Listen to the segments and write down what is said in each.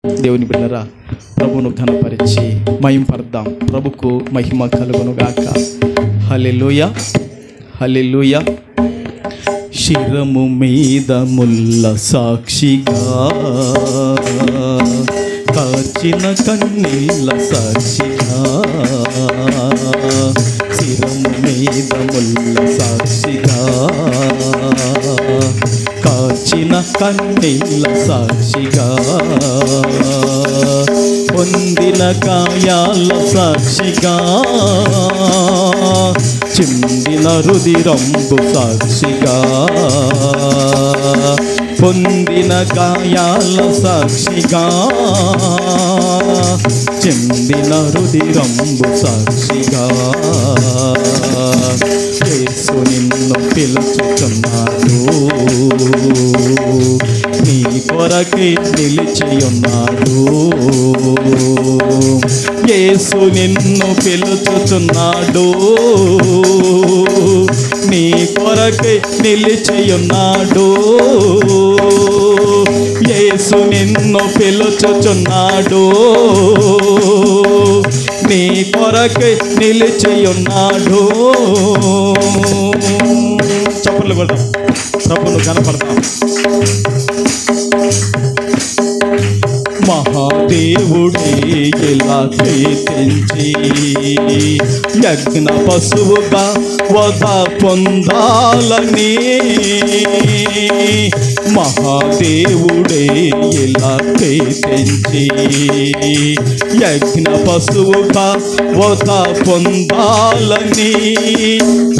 దేవుని బిడ్డలారా, ప్రభువును ఘనపరిచి మహింపర్దాం. ప్రభుకు మహిమ కలుగునుగాక. హల్లెలూయా, హల్లెలూయా. శిరము మీద ముల్ల సాక్షిగా, కాచిన కన్నీళ్ళ సాక్షిగా, శిరము మీద ముల్ల సాక్షిగా, కాచిన కన్నీళ్ళ సాక్షిగా, పొందిన గాయాల సాక్షిగా, చిందిన రుధిరంబు సాక్షిగా, పొందిన గాయాల సాక్షిగా, చిందిన రుధిరంబు సాక్షిగా, యేసు నిన్ను పిలుచుచున్నాడు, నీ కొరకే నిలిచి ఉన్నాడు. యేసు నిన్ను పిలుచుచున్నాడు, నీ కొరకే నిలిచి ఉన్నాడు. యేసు నిన్ను పిలుచుచున్నాడు, నీ కొరకే నిలిచి ఉన్నాడు. చప్పట్లు కొడతాం, ప్రభువును కనపడతాం. మహాదేవుడే ఇలా కీర్తించి యజ్ఞ పశువుగా వధ పొందాలని, మహాదేవుడే ఇలా కీర్తించి యజ్ఞ పశువుగా వధ పొందాలని,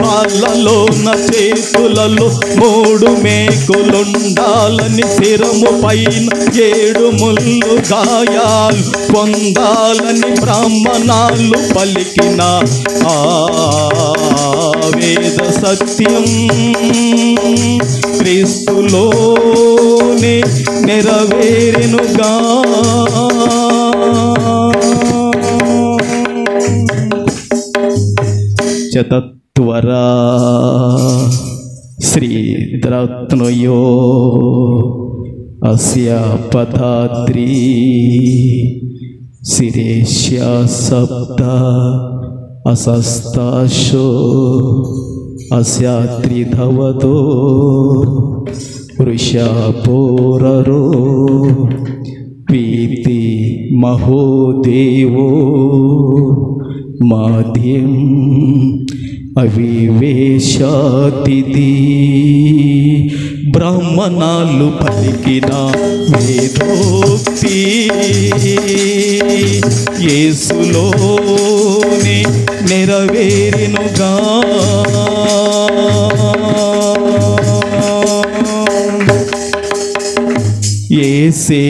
కాళ్ళలోన చేతులలో 3 మేకులుండాలని, శిరము పైన 7 ముళ్ళు గాయాలు పొందాలని బ్రాహ్మణాలు పలికిన ఆ వేద సత్యం క్రీస్తులోనే నెరవేరెనుగా. చతత్వరా శ్రీద్రత్నయో అస్య పదాద్రి శిరేష్య సప్త అసస్తాశో అస్య త్రిధవదో వృషపోరరో వీతి మహోదేవో మాధ్యం అవివేశాతిథి. బ్రాహ్మణాలు పలికిన వేదోక్తి యేసులోనే నెరవేరెనుగా. యేసే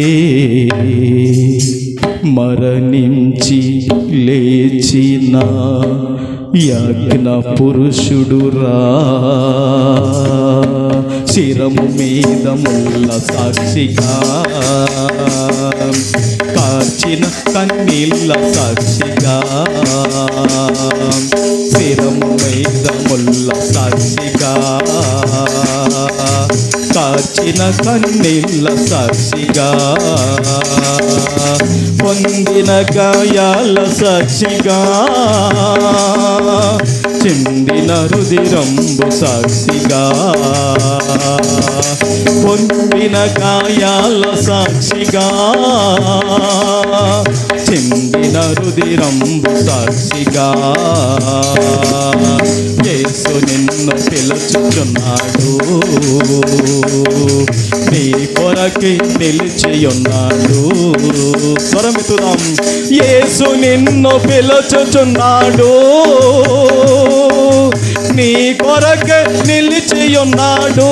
మరణించి లేచిన యజ్ఞ పురుషుడురా, శిరము మీద ముల్ల సాక్షిగా, కాచిన కన్నీళ్ళ సాక్షిగా, శిరము మీద ముల్ల సాక్షిగా, కాచిన కన్నీళ్ళ సాక్షిగా, పొందిన గాయాల సాక్షిగా, చిందిన రుధిరంబు సాక్షిగా, పొందిన గాయాల సాక్షిగా, చిందిన రుధిరంబు సాక్షిగా, యేసు నిన్ను పిలుచుచున్నాడు, నీ కొరకే నిలిచి ఉన్నాడు. స్వరమితుదాం. యేసు నిన్ను పిలుచుచున్నాడు, నీ కొరకే నిలిచి ఉన్నాడు.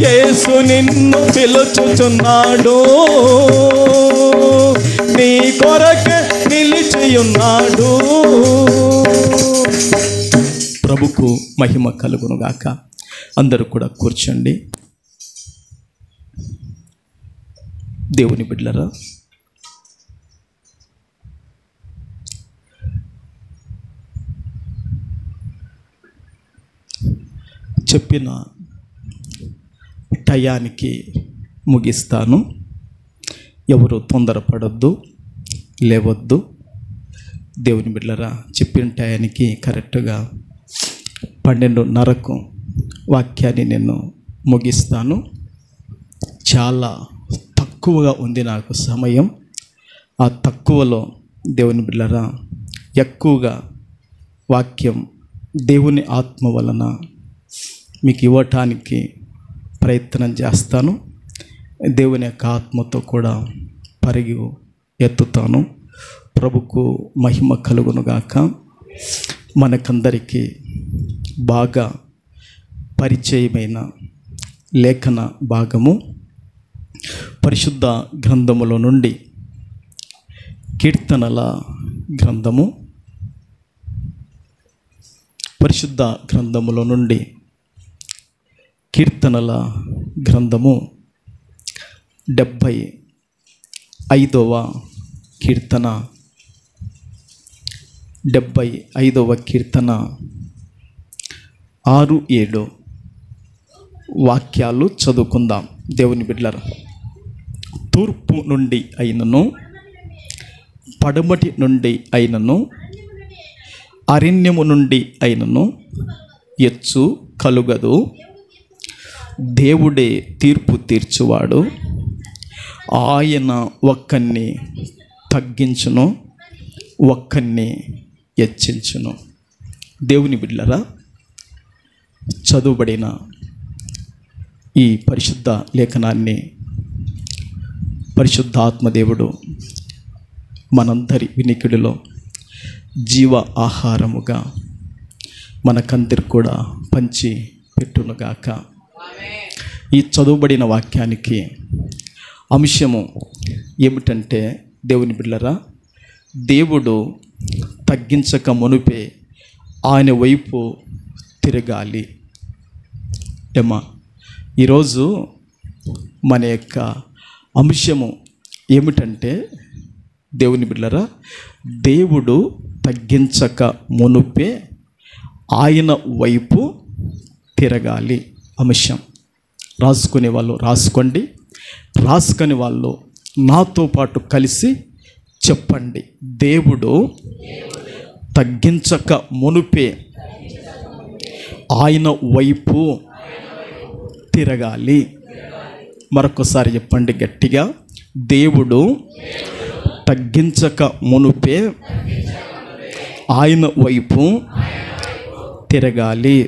యేసు నిన్ను పిలుచుచున్నాడు, నీ కొరకే నిలిచి ఉన్నాడు. ప్రభుకు మహిమ కలుగునుగాక. అందరూ కూడా కూర్చోండి. దేవుని బిడ్డలారా, చెప్పిన టయానికి ముగిస్తాను. ఎవరు తొందరపడొద్దు, లేవద్దు. దేవుని బిడ్డలారా, చెప్పిన టయానికి కరెక్ట్గా 12:30కు వాక్యాన్ని నేను ముగిస్తాను. చాలా తక్కువగా ఉంది నాకు సమయం. ఆ తక్కువలో దేవుని బిడ్డలారా ఎక్కువగా వాక్యం దేవుని ఆత్మ వలన మీకు ఇవ్వటానికి ప్రయత్నం చేస్తాను. దేవుని యొక్క ఆత్మతో కూడా పరిగి ఎత్తుతాను. ప్రభుకు మహిమ కలుగునుగాక. మనకందరికీ బాగా పరిచయమైన లేఖన భాగము పరిశుద్ధ గ్రంథములో నుండి కీర్తనల గ్రంథము. పరిశుద్ధ గ్రంథములో నుండి కీర్తనల గ్రంథము 75వ కీర్తన 75వ కీర్తన 6-7 వాక్యాలు చదువుకుందాం. దేవుని బిడ్డలారా, తూర్పు నుండి అయినను, పడమటి నుండి అయినను, అరణ్యము నుండి అయినను ఎచ్చు కలుగదు. దేవుడే తీర్పు తీర్చువాడు. ఆయన ఒక్కన్ని తగ్గించును, ఒక్కన్ని హెచ్చించును. దేవుని బిడ్డలారా, చదువుబడిన ఈ పరిశుద్ధ లేఖనాన్ని పరిశుద్ధ ఆత్మదేవుడు మనందరి వినికిడిలో జీవ ఆహారముగా మనకందరికి కూడా పంచి పెట్టునుగాక. ఈ చదువుబడిన వాక్యానికి అంశము ఏమిటంటే, దేవుని బిడ్డలారా, దేవుడు తగ్గించక మునుపే ఆయన వైపు తిరగాలి. ఏమా, ఈరోజు మన యొక్క అంశము ఏమిటంటే, దేవుని బిడ్డలారా, దేవుడు తగ్గించక మునుపే ఆయన వైపు తిరగాలి. అంశం రాసుకునే వాళ్ళు రాసుకోండి, రాసుకునే వాళ్ళు నాతో పాటు కలిసి చెప్పండి. దేవుడు తగ్గించక మునుపే ఆయన వైపు తిరగాలి. మరొకసారి చెప్పండి గట్టిగా, దేవుడు తగ్గించక మునుపే ఆయన వైపు తిరగాలి.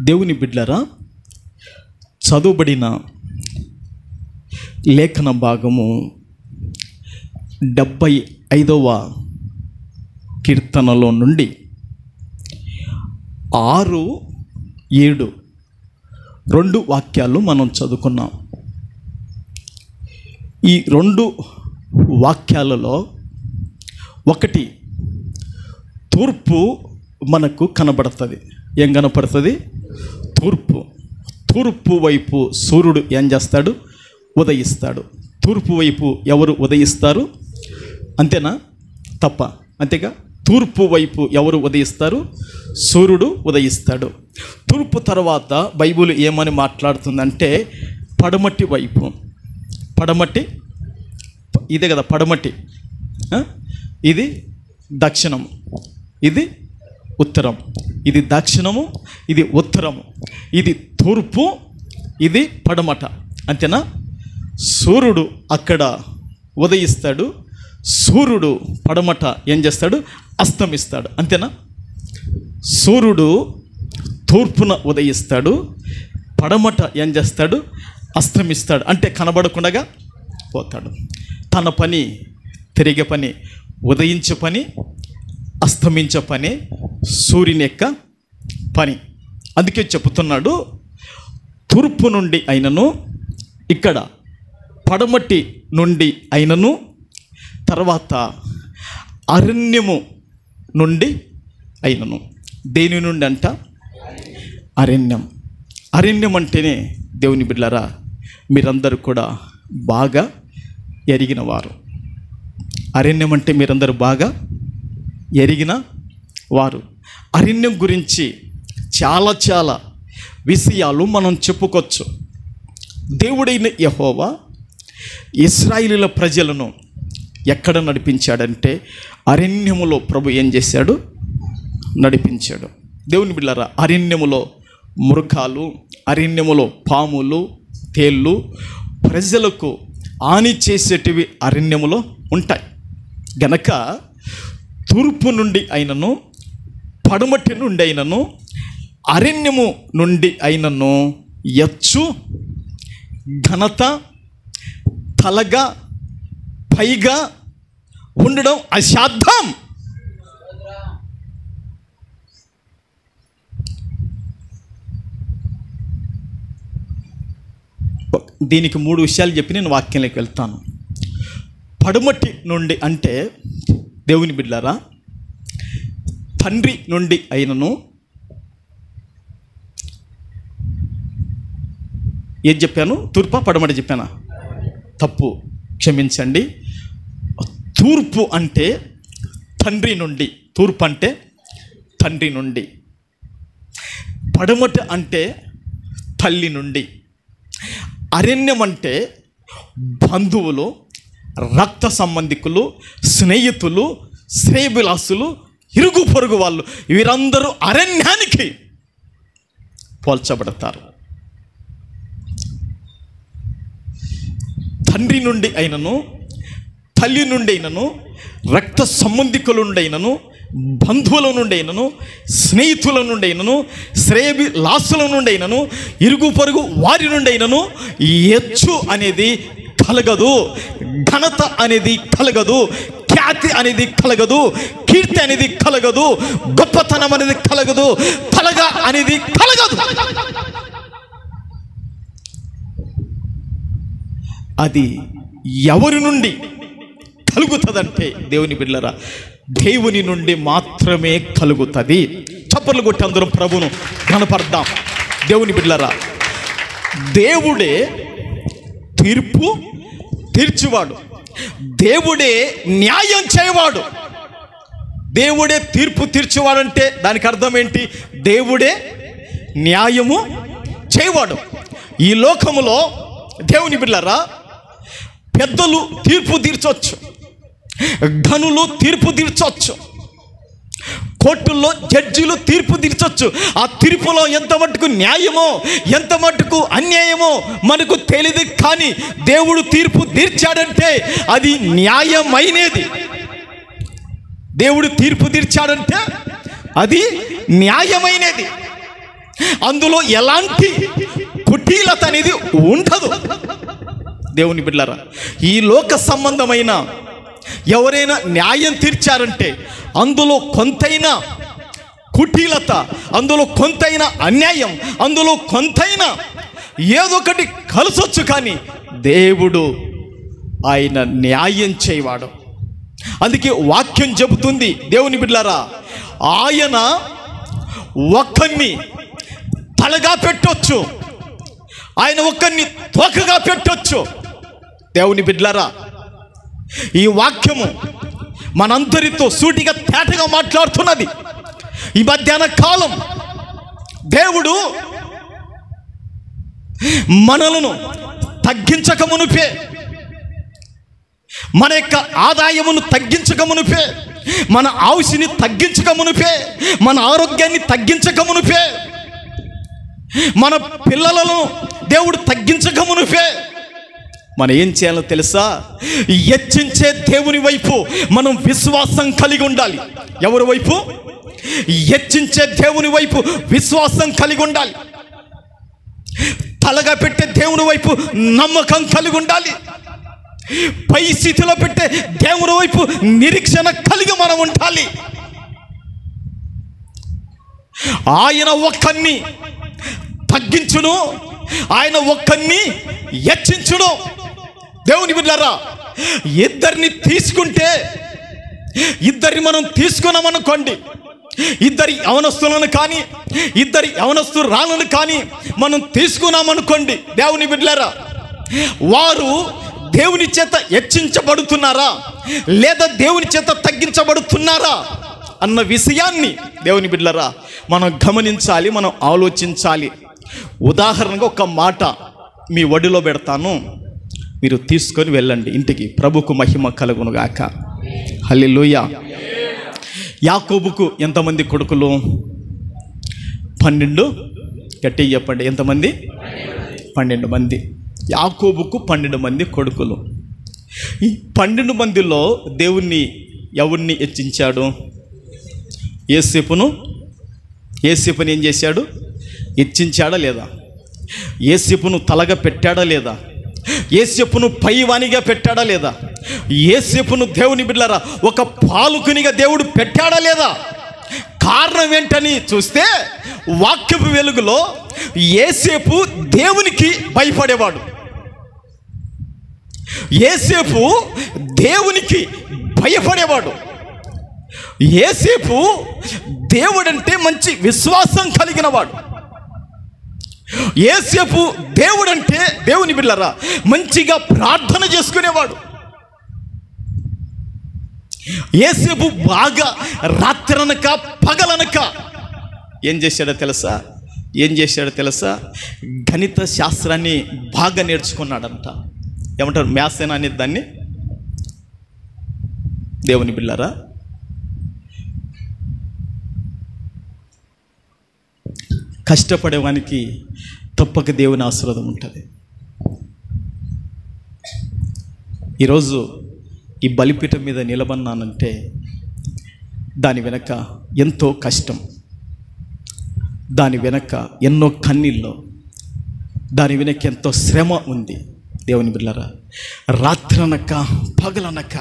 దేవుని బిడ్డలారా, చదువుబడిన లేఖన భాగము 75వ కీర్తనలో నుండి 6-7 2 వాక్యాలు మనం చదువుకున్నాం. ఈ 2 వాక్యాలలో ఒకటి తూర్పు మనకు కనబడుతుంది. ఏం కనపడుతుంది? తూర్పు. తూర్పు వైపు సూర్యుడు ఏం చేస్తాడు? ఉదయిస్తాడు. తూర్పు వైపు ఎవరు ఉదయిస్తారు? అంతేనా? తప్ప? అంతేగా? తూర్పు వైపు ఎవరు ఉదయిస్తారు? సూర్యుడు ఉదయిస్తాడు. తూర్పు తర్వాత బైబిల్ ఏమని మాట్లాడుతుందంటే, పడమటి వైపు. పడమటి ఇదే కదా, పడమటి. ఇది దక్షిణం, ఇది ఉత్తరం. ఇది దక్షిణము, ఇది ఉత్తరము. ఇది తూర్పు, ఇది పడమట. అంతేనా? సూర్యుడు అక్కడ ఉదయిస్తాడు, సూర్యుడు పడమట ఏం చేస్తాడు? అస్తమిస్తాడు. అంతేనా? సూర్యుడు తూర్పున ఉదయిస్తాడు, పడమట ఏం చేస్తాడు? అస్తమిస్తాడు. అంటే కనబడకుండా పోతాడు. తన పని, తిరిగే పని, ఉదయించే పని, అస్తమించే పని సూర్యుని యొక్క పని. అందుకే చెప్తున్నాడు, తూర్పు నుండి అయినను, ఇక్కడ పడమటి నుండి అయినను, తర్వాత అరణ్యము నుండి అయినను. దేని నుండి అంట? అరణ్యం. అరణ్యం అంటేనే దేవుని బిడ్డలారా మీరందరూ కూడా బాగా ఎరిగిన వారు. అరణ్యం అంటే మీరందరూ బాగా ఎరిగిన వారు. అరణ్యం గురించి చాలా చాలా విషయాలు మనం చెప్పుకోవచ్చు. దేవుడైన యెహోవా ఇశ్రాయేలీయుల ప్రజలను ఎక్కడ నడిపించాడంటే అరణ్యములో ప్రభు ఏం చేశాడు? నడిపించాడు. దేవుని బిడ్డలారా, అరణ్యములో మృగాలు, అరణ్యములో పాములు, తేళ్ళు ప్రజలకు హాని చేసేటివి అరణ్యములో ఉంటాయి గనక తూర్పు నుండి అయినను, పడమటి నుండి అయినను, అరణ్యము నుండి అయినను ఎచ్చు, ఘనత, తలగా, పైగా ఉండడం అసాధ్యం. దీనికి 3 విషయాలు చెప్పి నేను వాక్యంలోకి వెళ్తాను. పడమటి నుండి అంటే దేవుని బిడ్డలారా, తండ్రి నుండి అయినను, ఏం చెప్పాను? తూర్పా పడమటి చెప్పానా? తప్పు, క్షమించండి. తూర్పు అంటే తండ్రి నుండి, తూర్పు అంటే తండ్రి నుండి, పడమటి అంటే తల్లి నుండి, అరణ్యం అంటే బంధువులు, రక్త సంబంధికులు, స్నేహితులు, శ్రేయభిలాసులు, ఇరుగు పొరుగు వాళ్ళు, వీరందరూ అరణ్యానికి పోల్చబడతారు. తండ్రి నుండి అయినను, తల్లి నుండి అయినను, రక్త సంబంధికుల నుండి అయినను, బంధువుల నుండి అయినను, స్నేహితుల నుండి అయినను, శ్రేయభిలాసుల నుండి అయినను, ఇరుగు పొరుగు వారి నుండి అయినను ఎచ్చు అనేది కలగదు, ఘనత అనేది కలగదు, ఖ్యాతి అనేది కలగదు, కీర్తి అనేది కలగదు, గొప్పతనం అనేది కలగదు, తలగా అనేది కలగదు. అది ఎవరి నుండి కలుగుతుందంటే దేవుని బిడ్డలారా, దేవుని నుండి మాత్రమే కలుగుతుంది. చప్పట్లు కొట్టి అందరం ప్రభువును కనపడదాం. దేవుని బిడ్డలారా, దేవుడే తీర్పు తీర్చువాడు, దేవుడే న్యాయం చేయవాడు. దేవుడే తీర్పు తీర్చువాడంటే దానికి అర్థం ఏంటి? దేవుడే న్యాయము చేయవాడు. ఈ లోకములో దేవుని బిడ్డలారా, పెద్దలు తీర్పు తీర్చవచ్చు, ఘనులు తీర్పు తీర్చవచ్చు, కోర్టుల్లో జడ్జీలు తీర్పు తీర్చవచ్చు. ఆ తీర్పులో ఎంత మటుకు న్యాయమో, ఎంత మటుకు అన్యాయమో మనకు తెలియదు. కానీ దేవుడు తీర్పు తీర్చాడంటే అది న్యాయమైనది. దేవుడు తీర్పు తీర్చాడంటే అది న్యాయమైనది. అందులో ఎలాంటి కుటీలత అనేది ఉండదు. దేవుని బిడ్డలారా, ఈ లోక సంబంధమైన ఎవరైనా న్యాయం తీర్చారంటే అందులో కొంతైనా కుటీలత, అందులో కొంతైనా అన్యాయం, అందులో కొంతైనా ఏదొకటి కలిసొచ్చు. కానీ దేవుడు ఆయన న్యాయం చేయవాడు. అందుకే వాక్యం చెబుతుంది దేవుని బిడ్డలారా, ఆయన ఒక్కరిని తలగా పెట్టొచ్చు, ఆయన ఒక్కరిని తోకగా పెట్టొచ్చు. దేవుని బిడ్డలారా, ఈ వాక్యము మనందరితో సూటిగా తేటగా మాట్లాడుతున్నది. ఈ మధ్యాహ్న కాలం దేవుడు మనలను తగ్గించక మునుపే, మన యొక్క ఆదాయమును తగ్గించక మునుపే, మన ఆయుష్ని తగ్గించక మునుపే, మన ఆరోగ్యాన్ని తగ్గించక మునుపే, మన పిల్లలను దేవుడు తగ్గించక మునుపే మనం ఏం చేయాలో తెలుసా? హెచ్చించే దేవుని వైపు మనం విశ్వాసం కలిగి ఉండాలి. ఎవరి వైపు? హెచ్చించే దేవుని వైపు విశ్వాసం కలిగి ఉండాలి. తలగా పెట్టే దేవుని వైపు నమ్మకం కలిగి ఉండాలి. పై స్థితిలో పెట్టే దేవుని వైపు నిరీక్షణ కలిగి మనం ఉండాలి. ఆయన ఒక్కరిని తగ్గించును, ఆయన ఒక్కరిని హెచ్చించును. దేవుని బిడ్డలారా, ఇద్దరిని తీసుకుంటే, ఇద్దరిని మనం తీసుకున్నామనుకోండి, ఇద్దరి యవనస్తులను కానీ ఇద్దరి యవనస్తురాలను కానీ మనం తీసుకున్నామనుకోండి, దేవుని బిడ్డలారా, వారు దేవుని చేత హెచ్చించబడుతున్నారా లేదా దేవుని చేత తగ్గించబడుతున్నారా అన్న విషయాన్ని దేవుని బిడ్డలారా మనం గమనించాలి, మనం ఆలోచించాలి. ఉదాహరణగా ఒక మాట, మీ ఒడిలో పెడతాను, మీరు తీసుకొని వెళ్ళండి ఇంటికి. ప్రభుకు మహిమ కలుగునుగాక. హల్లెలూయా. యాకోబుకు ఎంతమంది కొడుకులు? 12. గట్టిగా చెప్పండి, ఎంతమంది? 12 మంది. యాకోబుకు 12 మంది కొడుకులు. ఈ 12 మందిలో దేవుణ్ణి ఎవరిని హెచ్చించాడు? యోసేపుని ఏం చేశాడు? హెచ్చించాడా లేదా? యోసేపును తలగా పెట్టాడా లేదా? యోసేపును పైవానిగా పెట్టాడా లేదా? యోసేపును దేవుని బిడ్డలారా ఒక పాలకునిగా దేవుడు పెట్టాడా లేదా? కారణం ఏంటని చూస్తే వాక్యపు వెలుగులో యోసేపు దేవునికి భయపడేవాడు. యోసేపు దేవునికి భయపడేవాడు. యోసేపు దేవుడంటే మంచి విశ్వాసం కలిగిన వాడు. యోసేపు దేవుడంటే దేవుని బిడ్డలారా మంచిగా ప్రార్థన చేసుకునేవాడు. యోసేపు బాగా రాత్రనక పగలనక ఏం చేశాడో తెలుసా? గణిత శాస్త్రాన్ని బాగా నేర్చుకున్నాడంట. ఏమంటారు? మ్యాథ్స్ అనేది దాన్ని. దేవుని బిడ్డలారా కష్టపడేవానికి తప్పక దేవుని ఆశీర్వాదం ఉంటుంది. ఈరోజు ఈ బలిపీఠం మీద నిలబడినానంటే దాని వెనక ఎంతో కష్టం, దాని వెనక ఎన్నో కన్నీళ్ళు, దాని వెనక ఎంతో శ్రమ ఉంది. దేవుని బిడ్డలారా రాత్రనక పగలనక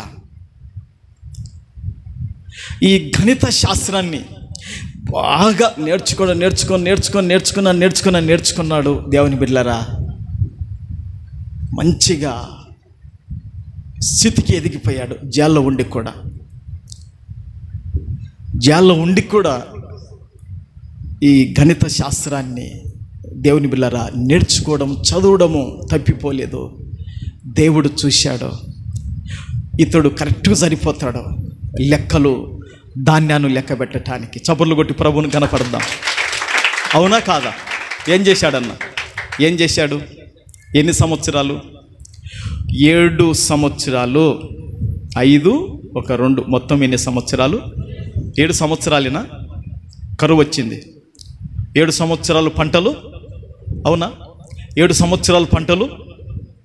ఈ గణిత శాస్త్రాన్ని బాగా నేర్చుకున్నాడు. దేవుని బిడ్డలారా మంచిగా స్థితికి ఎదిగిపోయాడు. జైల్లో ఉండి కూడా ఈ గణిత శాస్త్రాన్ని దేవుని బిడ్డలారా నేర్చుకోవడం, చదవడము తప్పిపోలేదు. దేవుడు చూశాడు, ఇతడు కరెక్ట్గా సరిపోతాడు లెక్కలు, ధాన్యాన్ని లెక్క పెట్టడానికి. చప్పర్లు కొట్టి ప్రభువుని కనపడదాం. అవునా కాదా? ఏం చేశాడు? ఎన్ని సంవత్సరాలు? 7 సంవత్సరాలు. 5 1 2 మొత్తం ఎన్ని సంవత్సరాలు? 7 సంవత్సరాలేనా? కరువు వచ్చింది. 7 సంవత్సరాలు పంటలు, అవునా? 7 సంవత్సరాలు పంటలు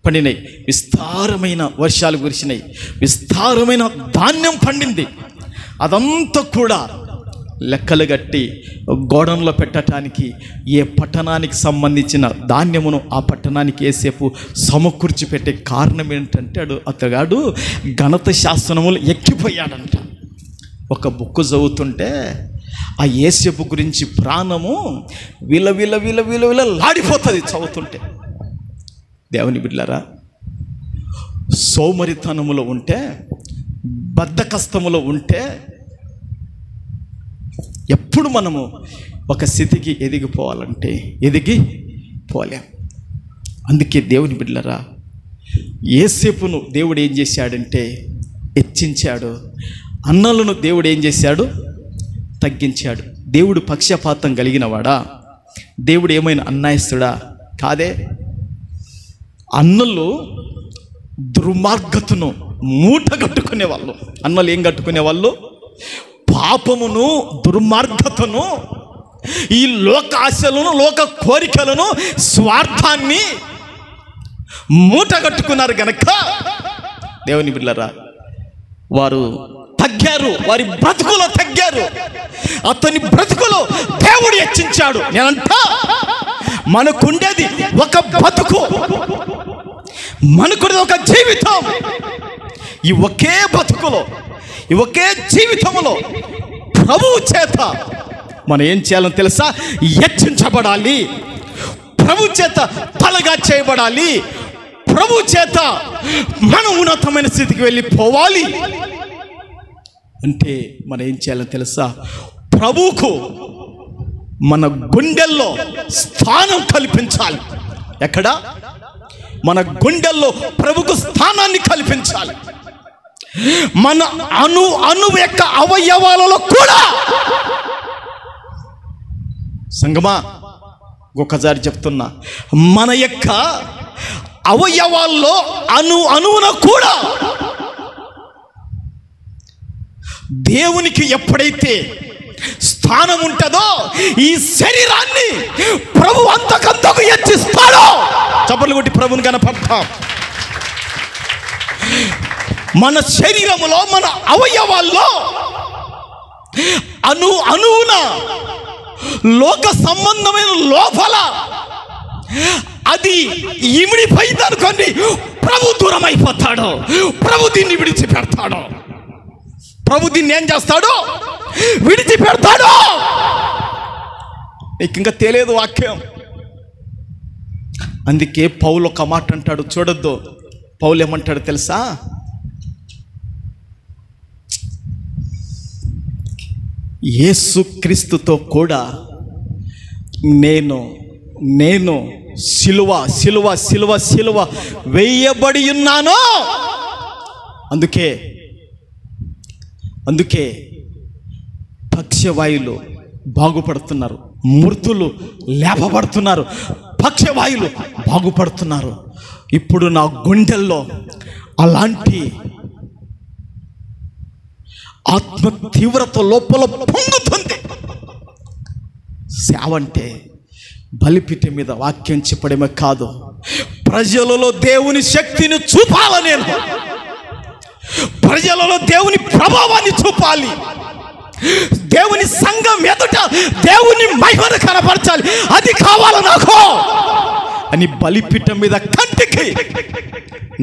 పండినాయి. విస్తారమైన వర్షాలు కురిసినాయి. విస్తారమైన ధాన్యం పండింది. అదంతా కూడా లెక్కలు కట్టి గోడంలో పెట్టడానికి ఏ పట్టణానికి సంబంధించిన ధాన్యమును ఆ పట్టణానికి యోసేపు సమకూర్చి పెట్టే కారణం ఏంటంటే అతగాడు గణిత శాస్త్రములు ఎక్కిపోయాడంట. ఒక బుక్ చదువుతుంటే ఆ యోసేపు గురించి ప్రాణము లాడిపోతుంది చదువుతుంటే. దేవుని బిడ్డలారా సోమరితనములో ఉంటే, బద్ధకస్తములో ఉంటే ఎప్పుడు మనము ఒక స్థితికి ఎదిగిపోలేం. అందుకే దేవుని బిడ్డలారా యోసేపును దేవుడు ఏం చేశాడంటే హెచ్చించాడు. అన్నలను దేవుడు ఏం చేశాడు? తగ్గించాడు. దేవుడు పక్షపాతం కలిగినవాడా? దేవుడు ఏమైనా అన్యాయస్తుడా? కాదే. అన్నలు దుర్మార్గతను మూట కట్టుకునేవాళ్ళు. అన్నలు ఏం కట్టుకునేవాళ్ళు? పాపమును, దుర్మార్గతను, ఈ లోక ఆశలను, లోక కోరికలను, స్వార్థాన్ని మూట కట్టుకున్నారు గనక దేవుని బిడ్డలారా వారు తగ్గారు. వారి బ్రతుకులో తగ్గారు. అతని బ్రతుకులో దేవుడు హెచ్చించాడు. నేనంట మనకుండేది ఒక బతుకు, మనకున్నది ఒక జీవితం. ఈ ఒకే బతుకులో, ఈ ఒకే జీవితంలో ప్రభువు చేత మనం ఏం చేయాలని తెలుసా? హెచ్చించబడాలి. ప్రభు చేత తలగా చేయబడాలి. ప్రభు చేత మనం ఉన్నతమైన స్థితికి వెళ్ళిపోవాలి అంటే మనం ఏం చేయాలని తెలుసా? ప్రభువుకు మన గుండెల్లో స్థానం కల్పించాలి. ఎక్కడ? మన గుండెల్లో ప్రభుకు స్థానాన్ని కల్పించాలి. మన అణు యొక్క అవయవాలలో కూడా. సంగమా ఒకసారి చెప్తున్నా, మన యొక్క అవయవాల్లో అణువున కూడా దేవునికి ఎప్పుడైతే స్థానం ఉంటుందో ఈ శరీరాన్ని ప్రభు అంతకంతకు హెచ్చిస్తాడో. చప్పట్లు కొట్టి ప్రభుని కనపడతాం. మన శరీరములో, మన అవయవాల్లో అణువున లోక సంబంధమైన లోపల అది ఇమిడిపోయింది అనుకోండి, ప్రభు దూరం అయిపోతాడు. ప్రభు దీన్ని విడిచిపెడతాడు. ప్రభు దీన్ని ఏం చేస్తాడు? విడిచిపెడతాడు. నీకు ఇంకా తెలియదు వాక్యం. అందుకే పౌలు ఒక మాట అంటాడు, చూడొద్దు. పౌలు ఏమంటాడు తెలుసా? యేసుక్రీస్తుతో కూడా నేను సిలువ సిలువ సిలువ సిలువ వేయబడి ఉన్నాను. అందుకే పక్షవాయులు బాగుపడుతున్నారు, మృతులు లేపబడుతున్నారు, పక్షవాయులు బాగుపడుతున్నారు. ఇప్పుడు నా గుండెల్లో అలాంటి ఆత్మ తీవ్రత లోపల పొంగుతుంది. సేవ అంటే బలిపీఠం మీద వాక్యం చెప్పడమే కాదు, ప్రజలలో దేవుని శక్తిని చూపాలి. నేను ప్రజలలో దేవుని ప్రభావాన్ని చూపాలి. దేవుని సంఘం ఎదుట దేవుని మహిమను కనపరచాలి. అది కావాలి నాకు అని బలిపీఠం మీద కంటికి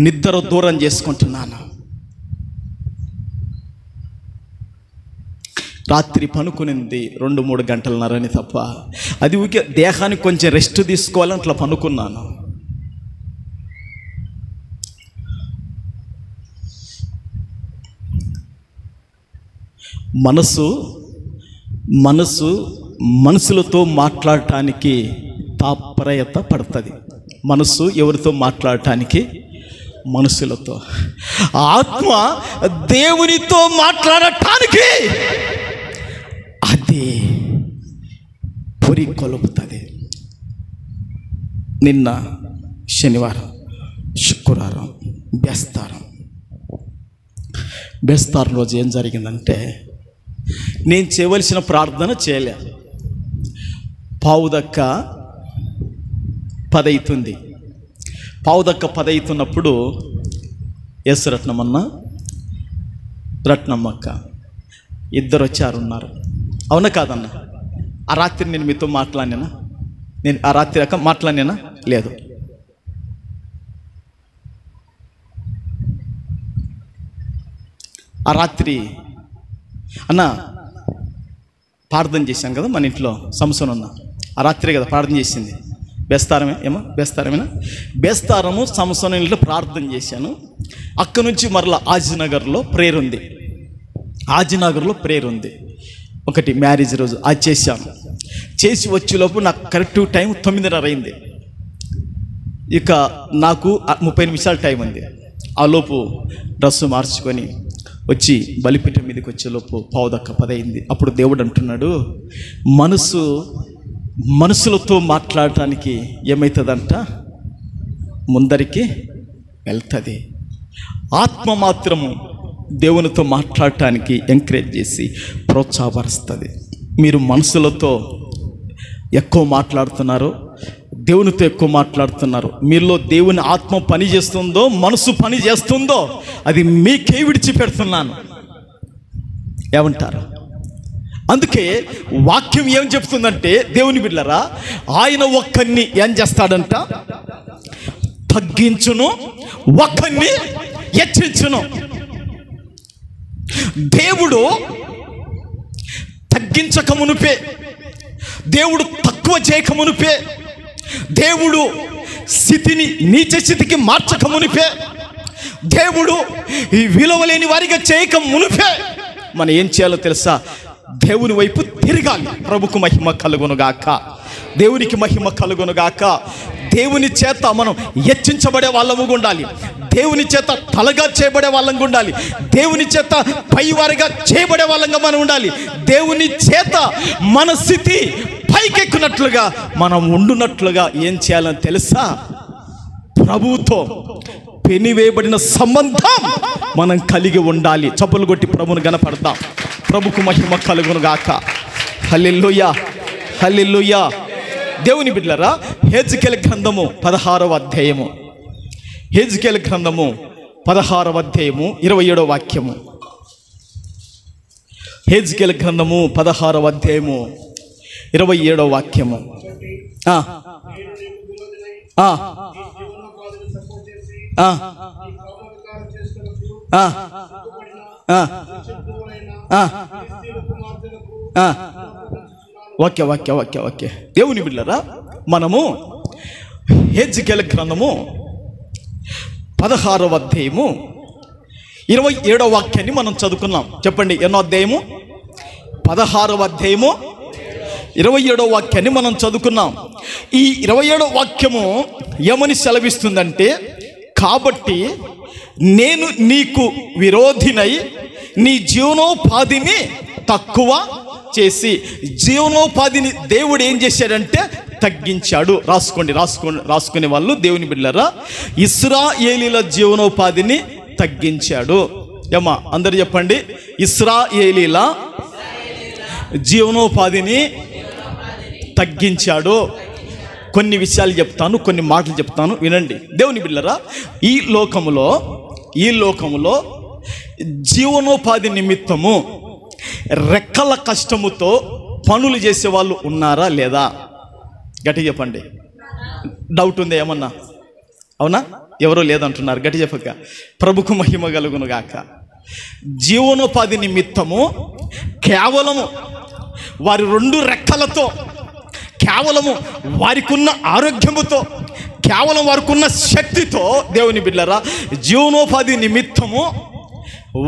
నిద్ర దూరం చేసుకుంటున్నాను. రాత్రి పనుకునింది 2-3 గంటలన్నరని తప్ప, అది ఊరికే దేహానికి కొంచెం రెస్ట్ తీసుకోవాలని అట్లా పనుకున్నాను. మనసులతో మాట్లాడటానికి తాపరయత పడుతుంది. మనసు ఎవరితో మాట్లాడటానికి? మనుషులతో. ఆత్మ దేవునితో మాట్లాడటానికి అది పొరి కొలుపుతుంది. నిన్న శనివారం, శుక్రవారం, బేస్తారం రోజు ఏం జరిగిందంటే, నేను చేయవలసిన ప్రార్థన చేయలే. 10:10 అవుతుంది. 10:10 అవుతున్నప్పుడు ఎస్ రత్నమన్న, రత్నమ్మక్క ఇద్దరు వచ్చారున్నారు. అవునా కాదన్న? ఆ రాత్రి నేను మీతో మాట్లాడినా? నేను ఆ రాత్రి అక్క మాట్లాడినా? లేదు. ఆ రాత్రి అన్న ప్రార్థన చేశాం కదా మన ఇంట్లో, సంసోన్ అన్న ఆ రాత్రి కదా ప్రార్థన చేసింది. బేస్తారము సంసోన్ ఇంట్లో ప్రార్థన చేశాను. అక్కడి నుంచి మరలా ఆజినగర్లో ప్రేయర్ ఉంది. ఒకటి మ్యారేజ్ రోజు అది చేశాను. చేసి వచ్చేలోపు నాకు కరెక్ట్ టైం 9:30 అయింది. ఇక నాకు 30 నిమిషాలు టైం ఉంది. ఆ లోపు డ్రెస్సు మార్చుకొని వచ్చి బలిపీఠం మీదకి వచ్చేలోపు 10:10 అయింది. అప్పుడు దేవుడు అంటున్నాడు, మనసులతో మాట్లాడటానికి ఏమవుతుందంట? ముందరికి వెళ్తుంది. ఆత్మ మాత్రము దేవునితో మాట్లాడటానికి ఎంకరేజ్ చేసి ప్రోత్సాహపరుస్తుంది. మీరు మనసులతో ఎక్కువ మాట్లాడుతున్నారు, దేవునితో ఎక్కువ మాట్లాడుతున్నారు. మీలో దేవుని ఆత్మ పని చేస్తుందో, మనసు పని చేస్తుందో అది మీకే విడిచిపెడుతున్నాను. ఏమంటారు? అందుకే వాక్యం ఏం చెప్తుందంటే, దేవుని బిడ్డలారా, ఆయన ఒక్కరిని ఏం చేస్తాడంట? తగ్గించును, ఒక్కరిని హెచ్చించును. దేవుడు తగ్గించక మునుపే, దేవుడు తక్కువ చేయక మునుపే, దేవుడు స్థితిని నీచ స్థితికి మార్చక మునిపే, దేవుడు ఈ విలువలేని వారిగా చేయక మునిపే మనం ఏం చేయాలో తెలుసా? దేవుని వైపు తిరగాలి. ప్రభుకు మహిమ కలుగునుగాక, దేవునికి మహిమ కలుగునుగాక. దేవుని చేత మనం హెచ్చించబడే వాళ్ళము ఉండాలి. దేవుని చేత తలగా చేయబడే వాళ్ళంగా ఉండాలి. దేవుని చేత పైవారిగా చేయబడే వాళ్ళంగా మనం ఉండాలి. దేవుని చేత మన స్థితి పైకెక్కినట్లుగా మనం ఉండునట్లుగా ఏం చేయాలని తెలుసా? ప్రభువుతో పెనివేయబడిన సంబంధం మనం కలిగి ఉండాలి. చప్పులు కొట్టి ప్రభువును గణపడతాం. ప్రభుకు మహిమ కలుగును గాక. హల్లెలూయా, హల్లెలూయా. దేవుని బిడ్డలారా, హెజ్కేలు గ్రంథము 16వ అధ్యాయము, హెజ్కేలు గ్రంథము 16వ అధ్యాయము 27వ వాక్యము. హెజ్కేలు గ్రంథము 16వ అధ్యాయము 27వ వాక్యము. Okay okay okay okay. దేవుని బిడ్డలారా, మనము హెజ్కేలు గ్రంథము 16వ అధ్యాయము 27వ వాక్యాన్ని మనం చదువుకున్నాం. చెప్పండి, ఎన్నో అధ్యాయము? 16వ అధ్యాయము 27వ వాక్యాన్ని మనం చదువుకున్నాం. ఈ 27వ వాక్యము ఏమని సెలవిస్తుందంటే, కాబట్టి నేను నీకు విరోధినై నీ జీవనోపాధిని తక్కువ చేసి, జీవనోపాధిని దేవుడు ఏం చేశాడంటే తగ్గించాడు. రాసుకునే వాళ్ళు దేవుని బిడ్డలారా, ఇశ్రాయేలీల జీవనోపాధిని తగ్గించాడు. ఏమా అందరు చెప్పండి, ఇశ్రాయేలీల జీవనోపాధిని తగ్గించాడు. కొన్ని విషయాలు చెప్తాను, కొన్ని మాటలు చెప్తాను, వినండి. దేవుని బిడ్డలారా, ఈ లోకములో జీవనోపాధి నిమిత్తము రెక్కల కష్టముతో పనులు చేసే వాళ్ళు ఉన్నారా లేదా? గట్టి చెప్పండి. డౌట్ ఉందా ఏమన్నా? అవునా? ఎవరో లేదంటున్నారు. గట్టి చెప్పక ప్రభుకు మహిమ కలుగును గాక. జీవనోపాధి నిమిత్తము కేవలము వారి 2 రెక్కలతో, కేవలము వారికి ఉన్న ఆరోగ్యముతో, కేవలం వారికి ఉన్న శక్తితో, దేవుని బిడ్డలారా, జీవనోపాధి నిమిత్తము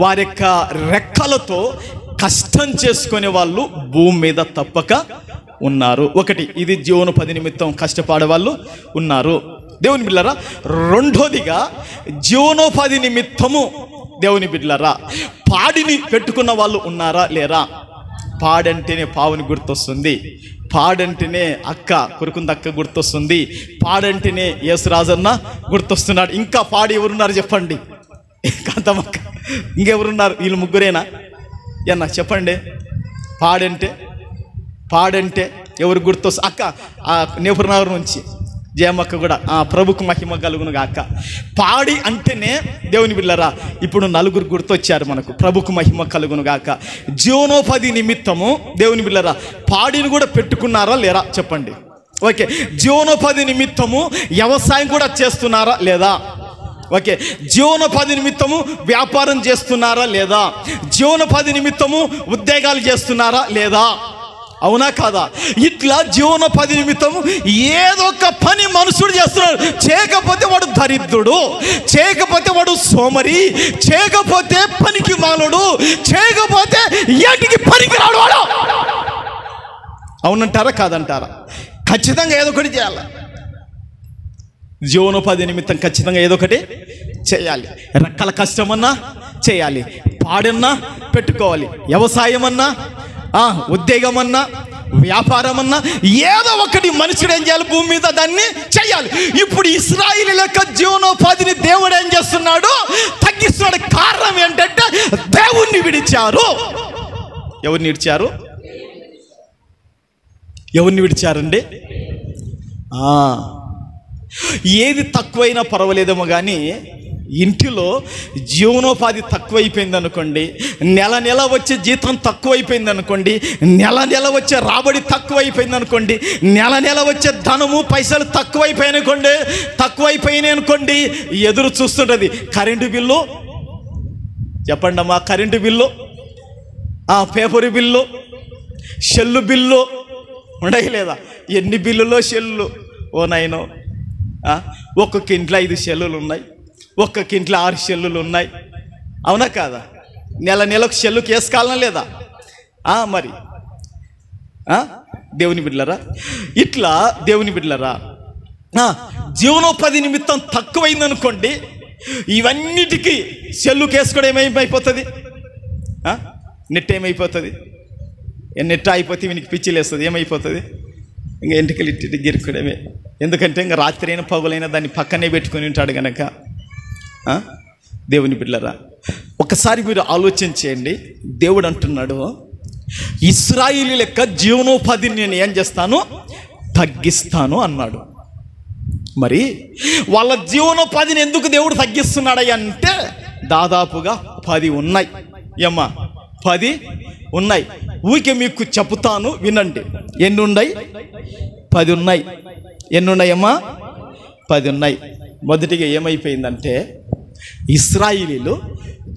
వారి యొక్క రెక్కలతో కష్టం చేసుకునే వాళ్ళు భూమి మీద తప్పక ఉన్నారు. ఒకటి, ఇది జీవనోపాధి నిమిత్తం కష్టపడే వాళ్ళు ఉన్నారు. దేవుని బిడ్డలారా, రెండోదిగా జీవనోపాధి నిమిత్తము దేవుని బిడ్డలారా పాడిని పెట్టుకున్న వాళ్ళు ఉన్నారా లేరా? పాడంటేనే పావుని గుర్తొస్తుంది, పాడంటేనే అక్క కొరుకుంది అక్క గుర్తొస్తుంది, పాడంటేనే యేసురాజన్న గుర్తొస్తున్నాడు. ఇంకా పాడి ఎవరున్నారు చెప్పండి? కాంతమ్మక్క, ఇంకెవరున్నారు? వీళ్ళు ముగ్గురేనా? ఏనా చెప్పండి. పాడంటే ఎవరు గుర్తొస్తుంది? అక్క నేపురనగర్ నుంచి జయమ్మక్క కూడా. ప్రభుకు మహిమ కలుగును గాక. పాడి అంటేనే దేవుని బిడ్డలారా ఇప్పుడు 4 గుర్తొచ్చారు మనకు. ప్రభుకు మహిమ కలుగును గాక. జీవనోపాధి నిమిత్తము దేవుని బిడ్డలారా పాడిని కూడా పెట్టుకున్నారా లేరా చెప్పండి. ఓకే, జీవనోపాధి నిమిత్తము వ్యవసాయం కూడా చేస్తున్నారా లేదా? ఓకే, జీవనోపాధి నిమిత్తము వ్యాపారం చేస్తున్నారా లేదా? జీవనోపాధి నిమిత్తము ఉద్యోగాలు చేస్తున్నారా లేదా? అవునా కాదా? ఇట్లా జీవనోపాధి నిమిత్తము ఏదో ఒక పని మనుషుడు చేస్తున్నాడు. చేయకపోతే వాడు దరిద్రుడు, చేయకపోతే వాడు సోమరి, చేయకపోతే పనికి మాలుడు, చేయకపోతే ఏటికి పనికి రాడు వాడు. అవునంటారా కాదంటారా? ఖచ్చితంగా ఏదో ఒకటి చేయాలి. జీవనోపాధి నిమిత్తం ఖచ్చితంగా ఏదో ఒకటి చేయాలి. రెక్కల కష్టమన్నా చేయాలి, పాడన్నా పెట్టుకోవాలి, వ్యవసాయం అన్నా, ఉద్యోగం అన్నా, వ్యాపారం అన్నా, ఏదో ఒకటి మనుషుడు ఏం చేయాలి? భూమి మీద దాన్ని చేయాలి. ఇప్పుడు ఇశ్రాయేలు యొక్క జీవనోపాధిని దేవుడు ఏం చేస్తున్నాడు? తగ్గిస్తున్నాడు. కారణం ఏంటంటే దేవుణ్ణి విడిచారు. ఎవరిని విడిచారు? ఎవరిని విడిచారండి? ఏది తక్కువైనా పర్వాలేదేమో కానీ ఇంటిలో జీవనోపాధి తక్కువైపోయింది అనుకోండి, నెల వచ్చే జీతం తక్కువైపోయింది అనుకోండి, నెల వచ్చే రాబడి తక్కువైపోయింది అనుకోండి, నెల వచ్చే ధనము పైసలు తక్కువైపోయినాయి అనుకోండి, ఎదురు చూస్తుంటుంది కరెంటు బిల్లు. చెప్పండి అమ్మా, current bill, paper bill, cell bill ఉండయి లేదా? ఎన్ని బిల్లులో సెల్లు ఓ నైనో. ఒక్కొక్క ఇంట్లో 5 సెల్లులు ఉన్నాయి, ఒక్కొక్క ఇంట్లో 6 సెల్లులు ఉన్నాయి. అవునా కాదా? నెలకు సెల్లుకి వేసుకోవాలనా లేదా? మరి దేవుని బిడ్డలారా, ఇట్లా దేవుని బిడ్డలారా జీవనోపాధి నిమిత్తం తక్కువైంది అనుకోండి, ఇవన్నిటికీ సెల్లుకి వేసుకోవడం ఏమైపోతుంది? నెట్ ఏమైపోతుంది? నెట్ అయిపోతే వీనికి పిచ్చిలేస్తుంది. ఏమైపోతుంది? ఇంకా ఇంటికి గిరుకోవడమే. ఎందుకంటే ఇంకా రాత్రి అయినా పగులైనా దాన్ని పక్కనే పెట్టుకుని ఉంటాడు కనుక. దేవుని బిడ్డలారా, ఒకసారి మీరు ఆలోచన చేయండి. దేవుడు అంటున్నాడు, ఇశ్రాయేలు లెక్క జీవనోపాధిని నేను ఏం చేస్తాను, తగ్గిస్తాను అన్నాడు. మరి వాళ్ళ జీవనోపాధిని ఎందుకు దేవుడు తగ్గిస్తున్నాడు అంటే దాదాపుగా 10 ఉన్నాయి. ఏమ్మా 10 ఉన్నాయి. ఊరికే మీకు చెప్తాను వినండి. ఎన్ని ఉన్నాయి? 10 ఉన్నాయి. ఎన్ని ఉన్నాయమ్మా? 10 ఉన్నాయి. మొదటిగా ఏమైపోయిందంటే ఇశ్రాయేలీలు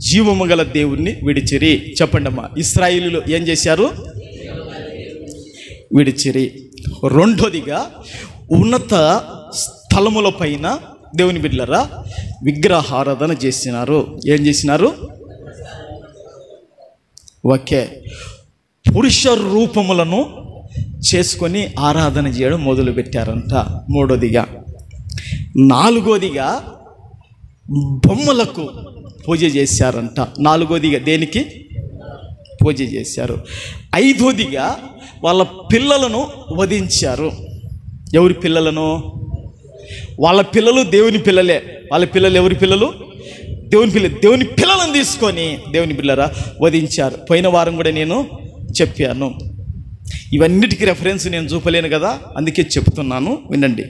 జీవము గల దేవుణ్ణి విడిచిరి. చెప్పండి అమ్మా, ఇశ్రాయేలీలు ఏం చేశారు? విడిచిరి. రెండోదిగా ఉన్నత స్థలముల పైన దేవుని బిడ్డలారా విగ్రహారాధన చేసినారు. ఏం చేసినారు? ఓకే, పురుష రూపములను చేసుకొని ఆరాధన చేయడం మొదలుపెట్టారంట. మూడోదిగా. నాలుగోదిగా బొమ్మలకు పూజ చేశారంట. నాలుగోదిగా దేనికి పూజ చేశారు. ఐదోదిగా వాళ్ళ పిల్లలను వధించారు. ఎవరి పిల్లలను? వాళ్ళ పిల్లలు దేవుని పిల్లలే. వాళ్ళ పిల్లలు ఎవరి పిల్లలు? దేవుని పిల్లలు. దేవుని పిల్లలను తీసుకొని దేవుని పిల్లరా వధించారు. పోయిన వారం కూడా నేను చెప్పాను. ఇవన్నిటికీ రెఫరెన్స్ నేను చూపలేను కదా, అందుకే చెప్తున్నాను, వినండి.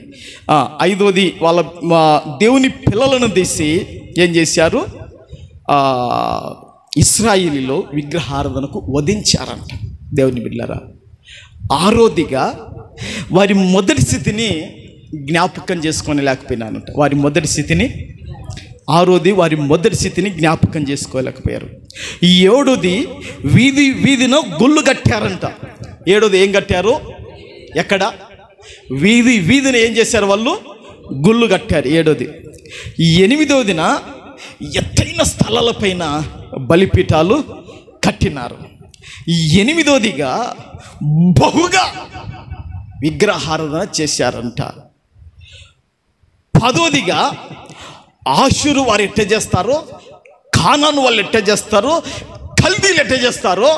ఐదోది వాళ్ళ దేవుని పిల్లలను తీసి ఏం చేశారు? ఇశ్రాయేలీలో విగ్రహారాధనకు వధించారంట దేవుని బిడ్డలారా. ఆరోదిగా వారి మొదటి స్థితిని జ్ఞాపకం చేసుకొని లేకపోయినానంట. వారి మొదటి స్థితిని, ఆరోది వారి మొదటి స్థితిని జ్ఞాపకం చేసుకోలేకపోయారు. ఈ ఏడోది వీధిన గుళ్ళు కట్టారంట. ఏడోది ఏం కట్టారు? ఎక్కడ? వీధిని ఏం చేశారు వాళ్ళు? గుళ్ళు కట్టారు. ఏడోది. ఈ ఎనిమిదోదిన ఎత్తైన స్థలాలపైన బలిపీఠాలు కట్టినారు. ఈ ఎనిమిదోదిగా బహుగా విగ్రహారాధన చేశారంట. పదోదిగా ఆషూరు వారు ఎట్ట చేస్తారో, కానాను వాళ్ళు ఎట్ట చేస్తారో, కల్దీలు ఎట్ట చేస్తారో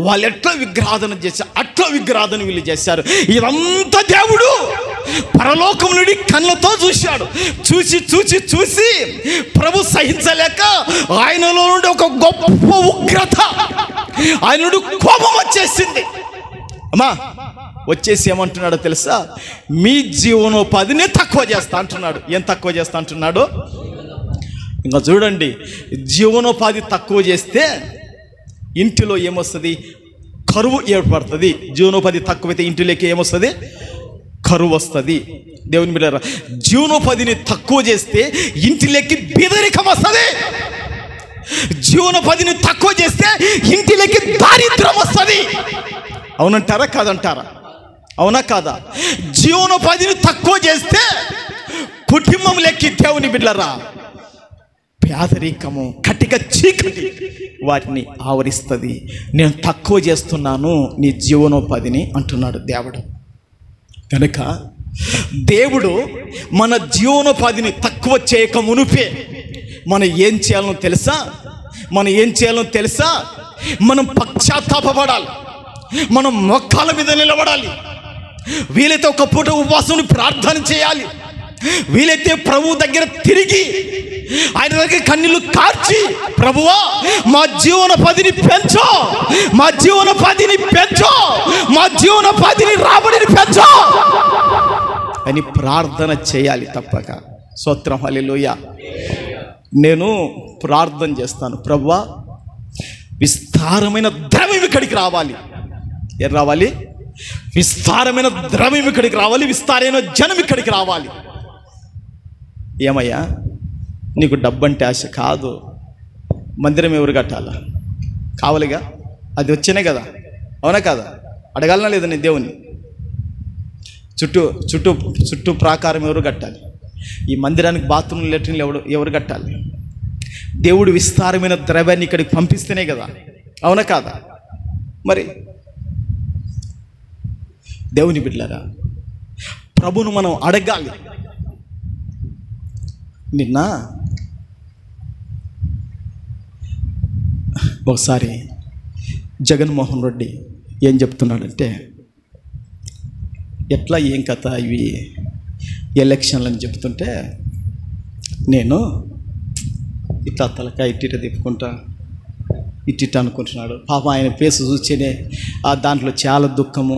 వాళ్ళు ఎట్లా విగ్రహారాధన చేశారు, అట్లా విగ్రహారాధన వీళ్ళు చేశారు. ఇదంతా దేవుడు పరలోకం నుండి కళ్ళతో చూశాడు. చూసి చూసి చూసి ప్రభు సహించలేక ఆయనలో నుండి ఒక గొప్ప ఉగ్రత, ఆయన నుండి కోపం వచ్చేసింది. అమ్మా వచ్చేసి ఏమంటున్నాడో తెలుసా? మీ జీవనోపాధిని తక్కువ చేస్తా అంటున్నాడు. ఏం తక్కువ చేస్తా అంటున్నాడు? ఇంకా చూడండి, జీవనోపాధి తక్కువ చేస్తే ఇంటిలో ఏమొస్తుంది? కరువు ఏర్పడుతుంది. జీవనోపాధి తక్కువైతే ఇంటిలోకి ఏమొస్తుంది? కరువు వస్తుంది. దేవుని బిడ్డలారా, జీవనోపాధిని తక్కువ చేస్తే ఇంటిలోకి బీదరికం వస్తుంది. జీవనోపాధిని తక్కువ చేస్తే ఇంటిలోకి దారిద్ర్యం వస్తుంది. అవునంటారా కాదంటారా? అవునా కాదా? జీవనోపాధిని తక్కువ చేస్తే కుటుంబంలోకి దేవుని బిడ్డలారా పేదరికము, కటిక చీకటి వాటిని ఆవరిస్తుంది. నేను తక్కువ చేస్తున్నాను నీ జీవనోపాధిని అంటున్నాడు దేవుడు. కనుక దేవుడు మన జీవనోపాధిని తక్కువ చేయక మునుపే మనం ఏం చేయాలో తెలుసా? మనం పశ్చాత్తాపపడాలి. మనం మోకాళ్ళ మీద నిలబడాలి. వీలైతే ఒక పూట ఉపవాసం ప్రార్థన చేయాలి. వీలైతే ప్రభు దగ్గర తిరిగి ఆయన దగ్గర కన్నీళ్లు కార్చి, ప్రభువా మా జీవనోపాధిని పెంచో, మా జీవనోపాధిని పెంచో, మా జీవనోపాధిని రాబడిని పెంచో అని ప్రార్థన చేయాలి తప్పక. స్తోత్రం, హల్లెలూయా. నేను ప్రార్థన చేస్తాను, ప్రభువా విస్తారమైన ద్రవ్యం ఇక్కడికి రావాలి. ఏం రావాలి? విస్తారమైన ద్రవ్యం ఇక్కడికి రావాలి. విస్తారమైన జనం ఇక్కడికి రావాలి. ఏమయ్యా నీకు డబ్బంటే ఆశ కాదు. మందిరం ఎవరు కట్టాలా? కావాలిగా, అది వచ్చేనే కదా. అవునా కాదా? అడగాలనా లేదా నీ దేవుని? చుట్టూ ప్రాకారం ఎవరు కట్టాలి? ఈ మందిరానికి బాత్రూమ్ లెట్రిన్లు ఎవరు కట్టాలి? దేవుడు విస్తారమైన ద్రవ్యాన్ని ఇక్కడికి పంపిస్తేనే కదా. అవునా కాదా? మరి దేవుని బిడ్డలారా, ప్రభును మనం అడగాలి. నిన్న ఒకసారి జగన్మోహన్ రెడ్డి ఏం చెప్తున్నాడంటే, ఎట్లా ఏం కథ ఇవి ఎలక్షన్లు అని చెప్తుంటే నేను ఇట్లా తలకాయ ఇట్టిట తిప్పుకుంటా ఇట్టిట అనుకుంటున్నాడు. పాపం ఆయన ఫేస్ చూస్తేనే దాంట్లో చాలా దుఃఖము,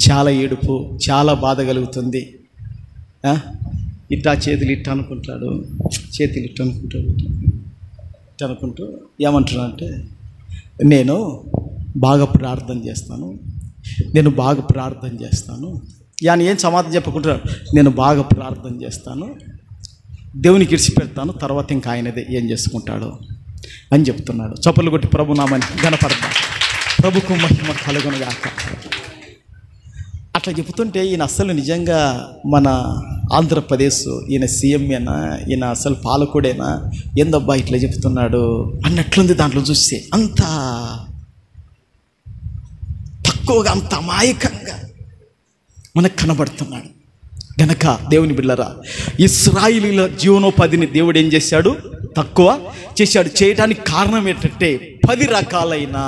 చాలా ఏడుపు, చాలా బాధ కలుగుతుంది. ఇట్టా చేతులు ఇట్ట అనుకుంటాడు, చేతులు ఇట్ట అనుకుంటాడు, ఇట్ట అనుకుంటూ ఏమంటున్నా అంటే నేను బాగా ప్రార్థన చేస్తాను, నేను బాగా ప్రార్థన చేస్తాను. ఆయన ఏం సమాధానం చెప్పుకుంటున్నాడు, నేను బాగా ప్రార్థన చేస్తాను, దేవునికి ఇడిచిపెడతాను, తర్వాత ఇంకా ఆయనదే ఏం చేసుకుంటాడు అని చెప్తున్నాడు. చప్పలు కొట్టి ప్రభు నామని ఘనపడతా, ప్రభుకు మహిమ కలుగునుగాక. అట్లా చెబుతుంటే ఈయన అసలు నిజంగా మన ఆంధ్రప్రదేశ్ ఈయన సీఎంఏనా, ఈయన అసలు పాలకుడేనా, ఏందబ్బా ఇట్లా చెప్తున్నాడు అన్నట్లుంది. దాంట్లో చూస్తే అంత తక్కువగా, అంత అమాయకంగా మనకు కనబడుతున్నాడు. గనక దేవుని బిడ్డలారా, ఇశ్రాయేలీల జీవనోపాధిని దేవుడు ఏం చేశాడు? తక్కువ చేశాడు. చేయడానికి కారణం ఏంటంటే 10 రకాలైన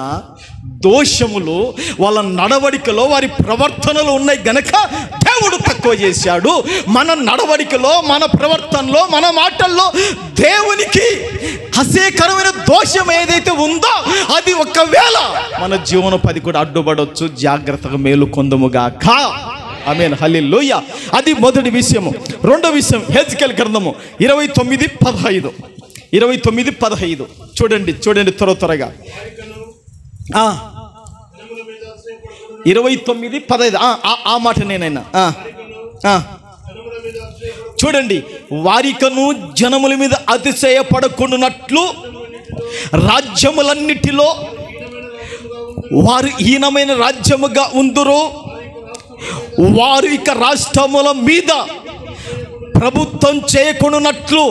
దోషములు వాళ్ళ నడవడికలో, వారి ప్రవర్తనలో ఉన్నాయి గనక దేవుడు తక్కువ చేశాడు. మన నడవడికలో, మన ప్రవర్తనలో, మన మాటల్లో దేవునికి హసేకరమైన దోషం ఏదైతే ఉందో అది ఒకవేళ మన జీవనోపాధి కూడా అడ్డుపడవచ్చు. జాగ్రత్తగా మేలుకొందుముగాక. ఆమేన్, హల్లెలూయా. అది మొదటి విషయము. రెండో విషయం హెజ్కేలు గ్రంథము 29:15. 29:15 చూడండి త్వరగా. 29:15 ఆ మాట నేనైనా చూడండి. వారికను జనముల మీద అతిశయపడకుండానట్లు రాజ్యములన్నిటిలో వారు హీనమైన రాజ్యముగా ఉందురు. వారు ఇక రాష్ట్రముల మీద ప్రభుత్వం చేయకుండానట్లు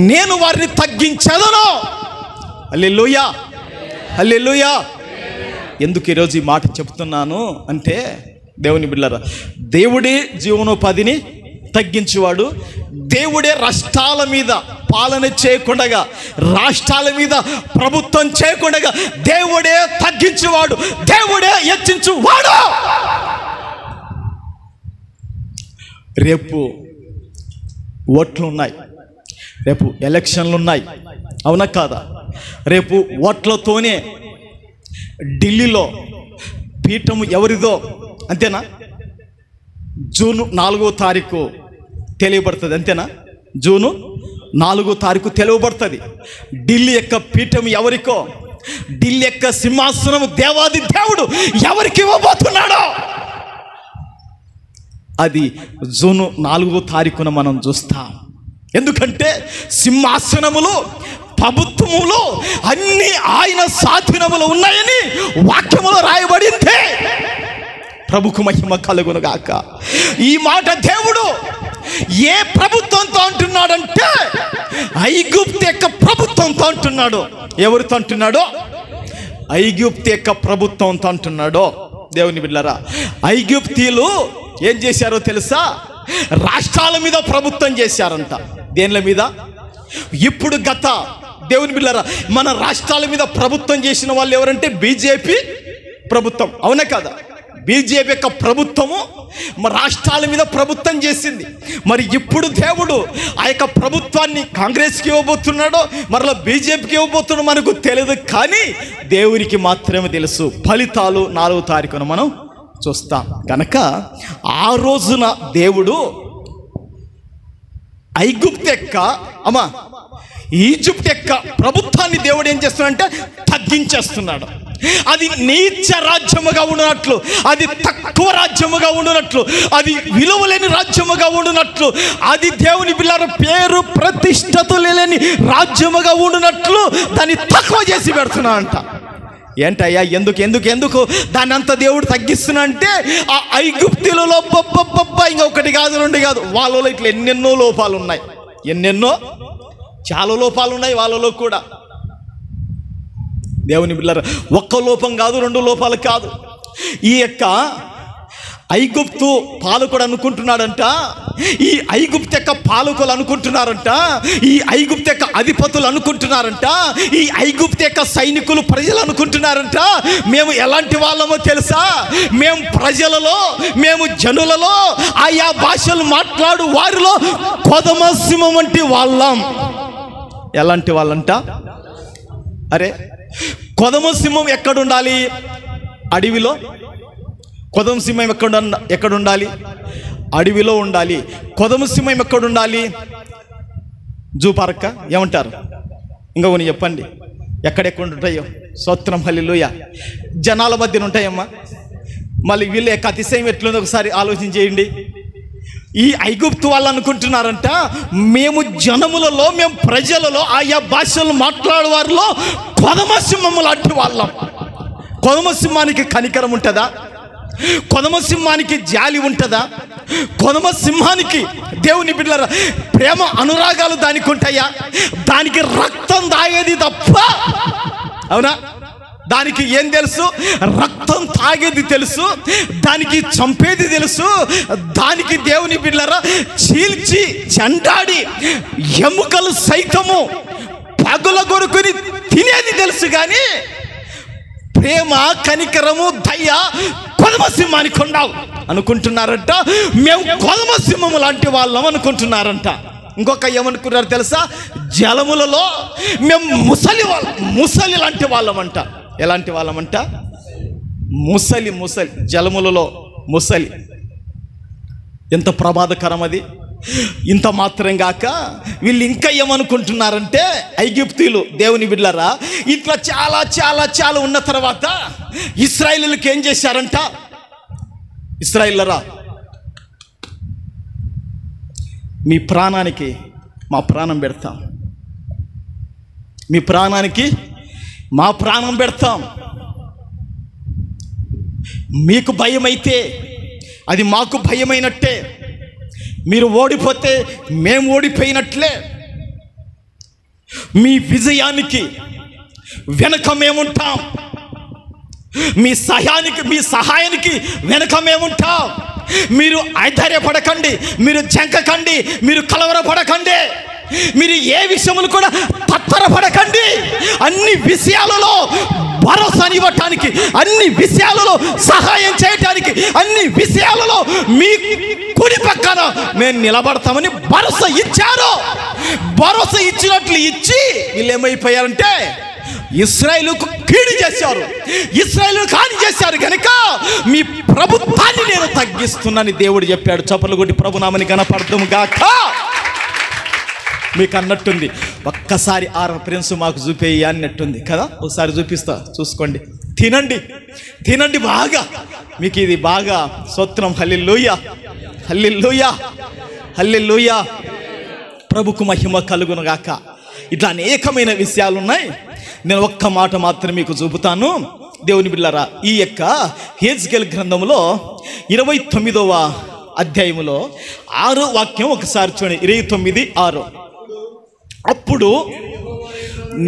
నేను వారిని తగ్గించదను. హల్లెలూయా, హల్లెలూయా. ఎందుకు ఈరోజు ఈ మాట చెప్తున్నాను అంటే, దేవుని బిడ్డలారా, దేవుడే జీవనోపాధిని తగ్గించేవాడు. దేవుడే రాష్ట్రాల మీద పాలన చేయకుండా, రాష్ట్రాల మీద ప్రభుత్వం చేయకుండా దేవుడే తగ్గించేవాడు, దేవుడే హెచ్చించువాడు. రేపు ఓట్లు ఉన్నాయి, రేపు ఎలక్షన్లు ఉన్నాయి, అవునా కాదా? రేపు ఓట్లతోనే ఢిల్లీలో పీఠం ఎవరిదో, అంతేనా? జూన్ 4వ తారీఖు తెలియబడుతుంది, అంతేనా? జూను 4వ తారీఖు తెలియబడుతుంది. ఢిల్లీ యొక్క పీఠం ఎవరికో, ఢిల్లీ యొక్క సింహాసనం దేవాది దేవుడు ఎవరికి ఇవ్వబోతున్నాడో అది జూన్ 4వ తారీఖున మనం చూస్తాం. ఎందుకంటే సింహాసనములు, ప్రభుత్వములు అన్ని ఆయన స్వాధీనములు ఉన్నాయని వాక్యములో రాయబడింది. ప్రభుకు మహిమ కలుగునుగాక. ఈ మాట దేవుడు ఏ ప్రభుత్వంతో అంటున్నాడంటే ఐగుప్తు యొక్క ప్రభుత్వంతో అంటున్నాడు. ఎవరితో అంటున్నాడో? ఐగుప్తు యొక్క ప్రభుత్వంతో అంటున్నాడో. దేవుని బిడ్డలారా, ఐగుప్తీయులు ఏం చేశారో తెలుసా? రాష్ట్రాల మీద ప్రభుత్వం చేశారంట. దేనిల మీద? ఇప్పుడు గత దేవుని బిడ్డలారా, మన రాష్ట్రాల మీద ప్రభుత్వం చేసిన వాళ్ళు ఎవరంటే బీజేపీ ప్రభుత్వం, అవునా కదా? బీజేపీ యొక్క ప్రభుత్వము మన రాష్ట్రాల మీద ప్రభుత్వం చేసింది. మరి ఇప్పుడు దేవుడు ఆ యొక్క ప్రభుత్వాన్ని కాంగ్రెస్కి ఇవ్వబోతున్నాడో మరలా బీజేపీకి ఇవ్వబోతున్నాడో మనకు తెలియదు, కానీ దేవునికి మాత్రమే తెలుసు. ఫలితాలు 4వ తారీఖున మనం చూస్తాం. కనుక ఆ రోజున దేవుడు ఐగుప్తు యొక్క ఈజిప్ట్ యొక్క ప్రభుత్వాన్ని దేవుడు ఏం చేస్తున్నాడంటే తగ్గించేస్తున్నాడు. అది నీచ రాజ్యముగా ఉండునట్లు, అది తక్కువ రాజ్యముగా ఉండునట్లు, అది విలువలేని రాజ్యముగా ఉండునట్లు, అది దేవుని బిడ్డల పేరు ప్రతిష్టతలు లేని రాజ్యముగా ఉండునట్లు దాన్ని తక్కువ చేసి పెడుతున్నా అంట. ఏంటయ్యా, ఎందుకు దాన్ని అంత దేవుడు తగ్గిస్తున్నా అంటే, ఆ ఐగుప్తులలో ఇంకొకటి కాదు, 2 కాదు, వాళ్ళలో ఇట్లా ఎన్నెన్నో లోపాలు ఉన్నాయి. చాలా లోపాలు ఉన్నాయి వాళ్ళలో కూడా. దేవుని బిడ్డలారా, ఒక్క లోపం కాదు, 2 లోపాలు కాదు. ఈ యొక్క ఐగుప్తు పాలకుడు అనుకుంటున్నాడంట, ఈ ఐగుప్తు యొక్క పాలకులు అనుకుంటున్నారంట, ఈ ఐగుప్తు యొక్క అధిపతులు అనుకుంటున్నారంట, ఈ ఐగుప్తు యొక్క సైనికులు ప్రజలు అనుకుంటున్నారంట, మేము ఎలాంటి వాళ్ళమో తెలుసా? మేము ప్రజలలో, మేము జనులలో, ఆయా భాషలు మాట్లాడు వారిలో కొదమ సింహం వంటి వాళ్ళం. ఎలాంటి వాళ్ళంట? అరే, కొదమ సింహం ఎక్కడుండాలి? అడవిలో. కొదమ సింహం ఎక్కడుండాలి? అడవిలో ఉండాలి. కొదమ సింహం ఎక్కడుండాలి? జూ పార్క్ ఏమంటారు? ఇంకా కొన్ని చెప్పండి, ఎక్కడెక్కడ ఉంటాయో. స్తోత్రం, హల్లెలూయా. జనాల మధ్యన ఉంటాయమ్మా. మళ్ళీ వీళ్ళ యొక్క అతిశయం ఎట్లుందో ఒకసారి ఆలోచన చేయండి. ఈ ఐగుప్తు వాళ్ళు అనుకుంటున్నారంట, మేము జనములలో, మేము ప్రజలలో, ఆయా భాషలు మాట్లాడే వారిలో కొదమ సింహము లాంటి వాళ్ళం. కొదమ సింహానికి కనికరం ఉంటుందా? కొదమ సింహానికి జాలి ఉంటుందా? కొదమ సింహానికి దేవుని బిడ్డలారా ప్రేమ అనురాగాలు దానికి ఉంటాయా? దానికి రక్తం తాగేది తప్ప, అవునా? దానికి ఏం తెలుసు? రక్తం తాగేది తెలుసు, దానికి చంపేది తెలుసు, దానికి దేవుని బిడ్డలారా చీల్చి చెండాడి ఎముకలు సైతము పగుల కొరుకుని తినేది తెలుసు. కానీ ప్రేమ, కనికరము, దయ కొదమ సింహానికి ఉండవు అనుకుంటున్నారంట. మేము కొదమ సింహము లాంటి వాళ్ళం అనుకుంటున్నారంట. ఇంకొక ఏమనుకున్నారు తెలుసా? జలములలో మేము ముసలి లాంటి వాళ్ళమంట. ఎలాంటి వాళ్ళమంట? ముసలి. జలములలో ముసలి. ఎంత ప్రమాదకరం అది! ఇంత మాత్రం కాక వీళ్ళు ఇంకా ఏమనుకుంటున్నారంటే, ఐగుప్తీయులు దేవుని బిడ్డలారా ఇట్లా చాలా చాలా చాలా ఉన్న తర్వాత ఇశ్రాయేలీయులకు ఏం చేశారంట? ఇశ్రాయేలీయులారా, మీ ప్రాణానికి మా ప్రాణం పెడతాం, మీ ప్రాణానికి మా ప్రాణం పెడతాం. మీకు భయమైతే అది మాకు భయమైనట్టే, మీరు ఓడిపోతే మేము ఓడిపోయినట్లే. మీ విజయానికి వెనక మేముంటాం, మీ సహాయానికి వెనక మేముంటాం. మీరు ఐధైర్యపడకండి, మీరు జంకకండి, మీరు కలవరపడకండి, మీరు ఏ విషయములు కూడా తత్తరపడకండి. అన్ని విషయాలలో భరోసానివ్వటానికి, అన్ని విషయాలలో సహాయం చేయటానికి, అన్ని విషయాలలో మీ కుడి పక్కన మేము నిలబడతామని భరోసా ఇచ్చారు. భరోసా ఇచ్చినట్లు ఇచ్చి వీళ్ళు ఏమైపోయారంటే ఇశ్రాయేలుకు కీడు చేశారు, ఇశ్రాయేలుకు హాని చేశారు. కనుక మీ ప్రభుత్వాన్ని నేను తగ్గిస్తున్నానని దేవుడు చెప్పాడు. చప్పలు కొట్టి ప్రభునామని కనపడతాము గాక. మీకు అన్నట్టుంది, ఒక్కసారి ఆ రెఫరెన్స్ మాకు చూపేయి అన్నట్టుంది కదా. ఒకసారి చూపిస్తా, చూసుకోండి. తినండి బాగా, మీకు ఇది బాగా. స్తోత్రం, హల్లెలూయా, హల్లెలూయా, హల్లెలూయా. ప్రభుకు మహిమ కలుగును గాక. ఇట్లా అనేకమైన విషయాలు ఉన్నాయి. నేను ఒక్క మాట మాత్రం మీకు చూపుతాను. దేవుని బిడ్డలారా, ఈ యొక్క హెజ్కేలు గ్రంథంలో 29వ అధ్యాయములో 6వ వాక్యం ఒకసారి చూడండి. 29:6. అప్పుడు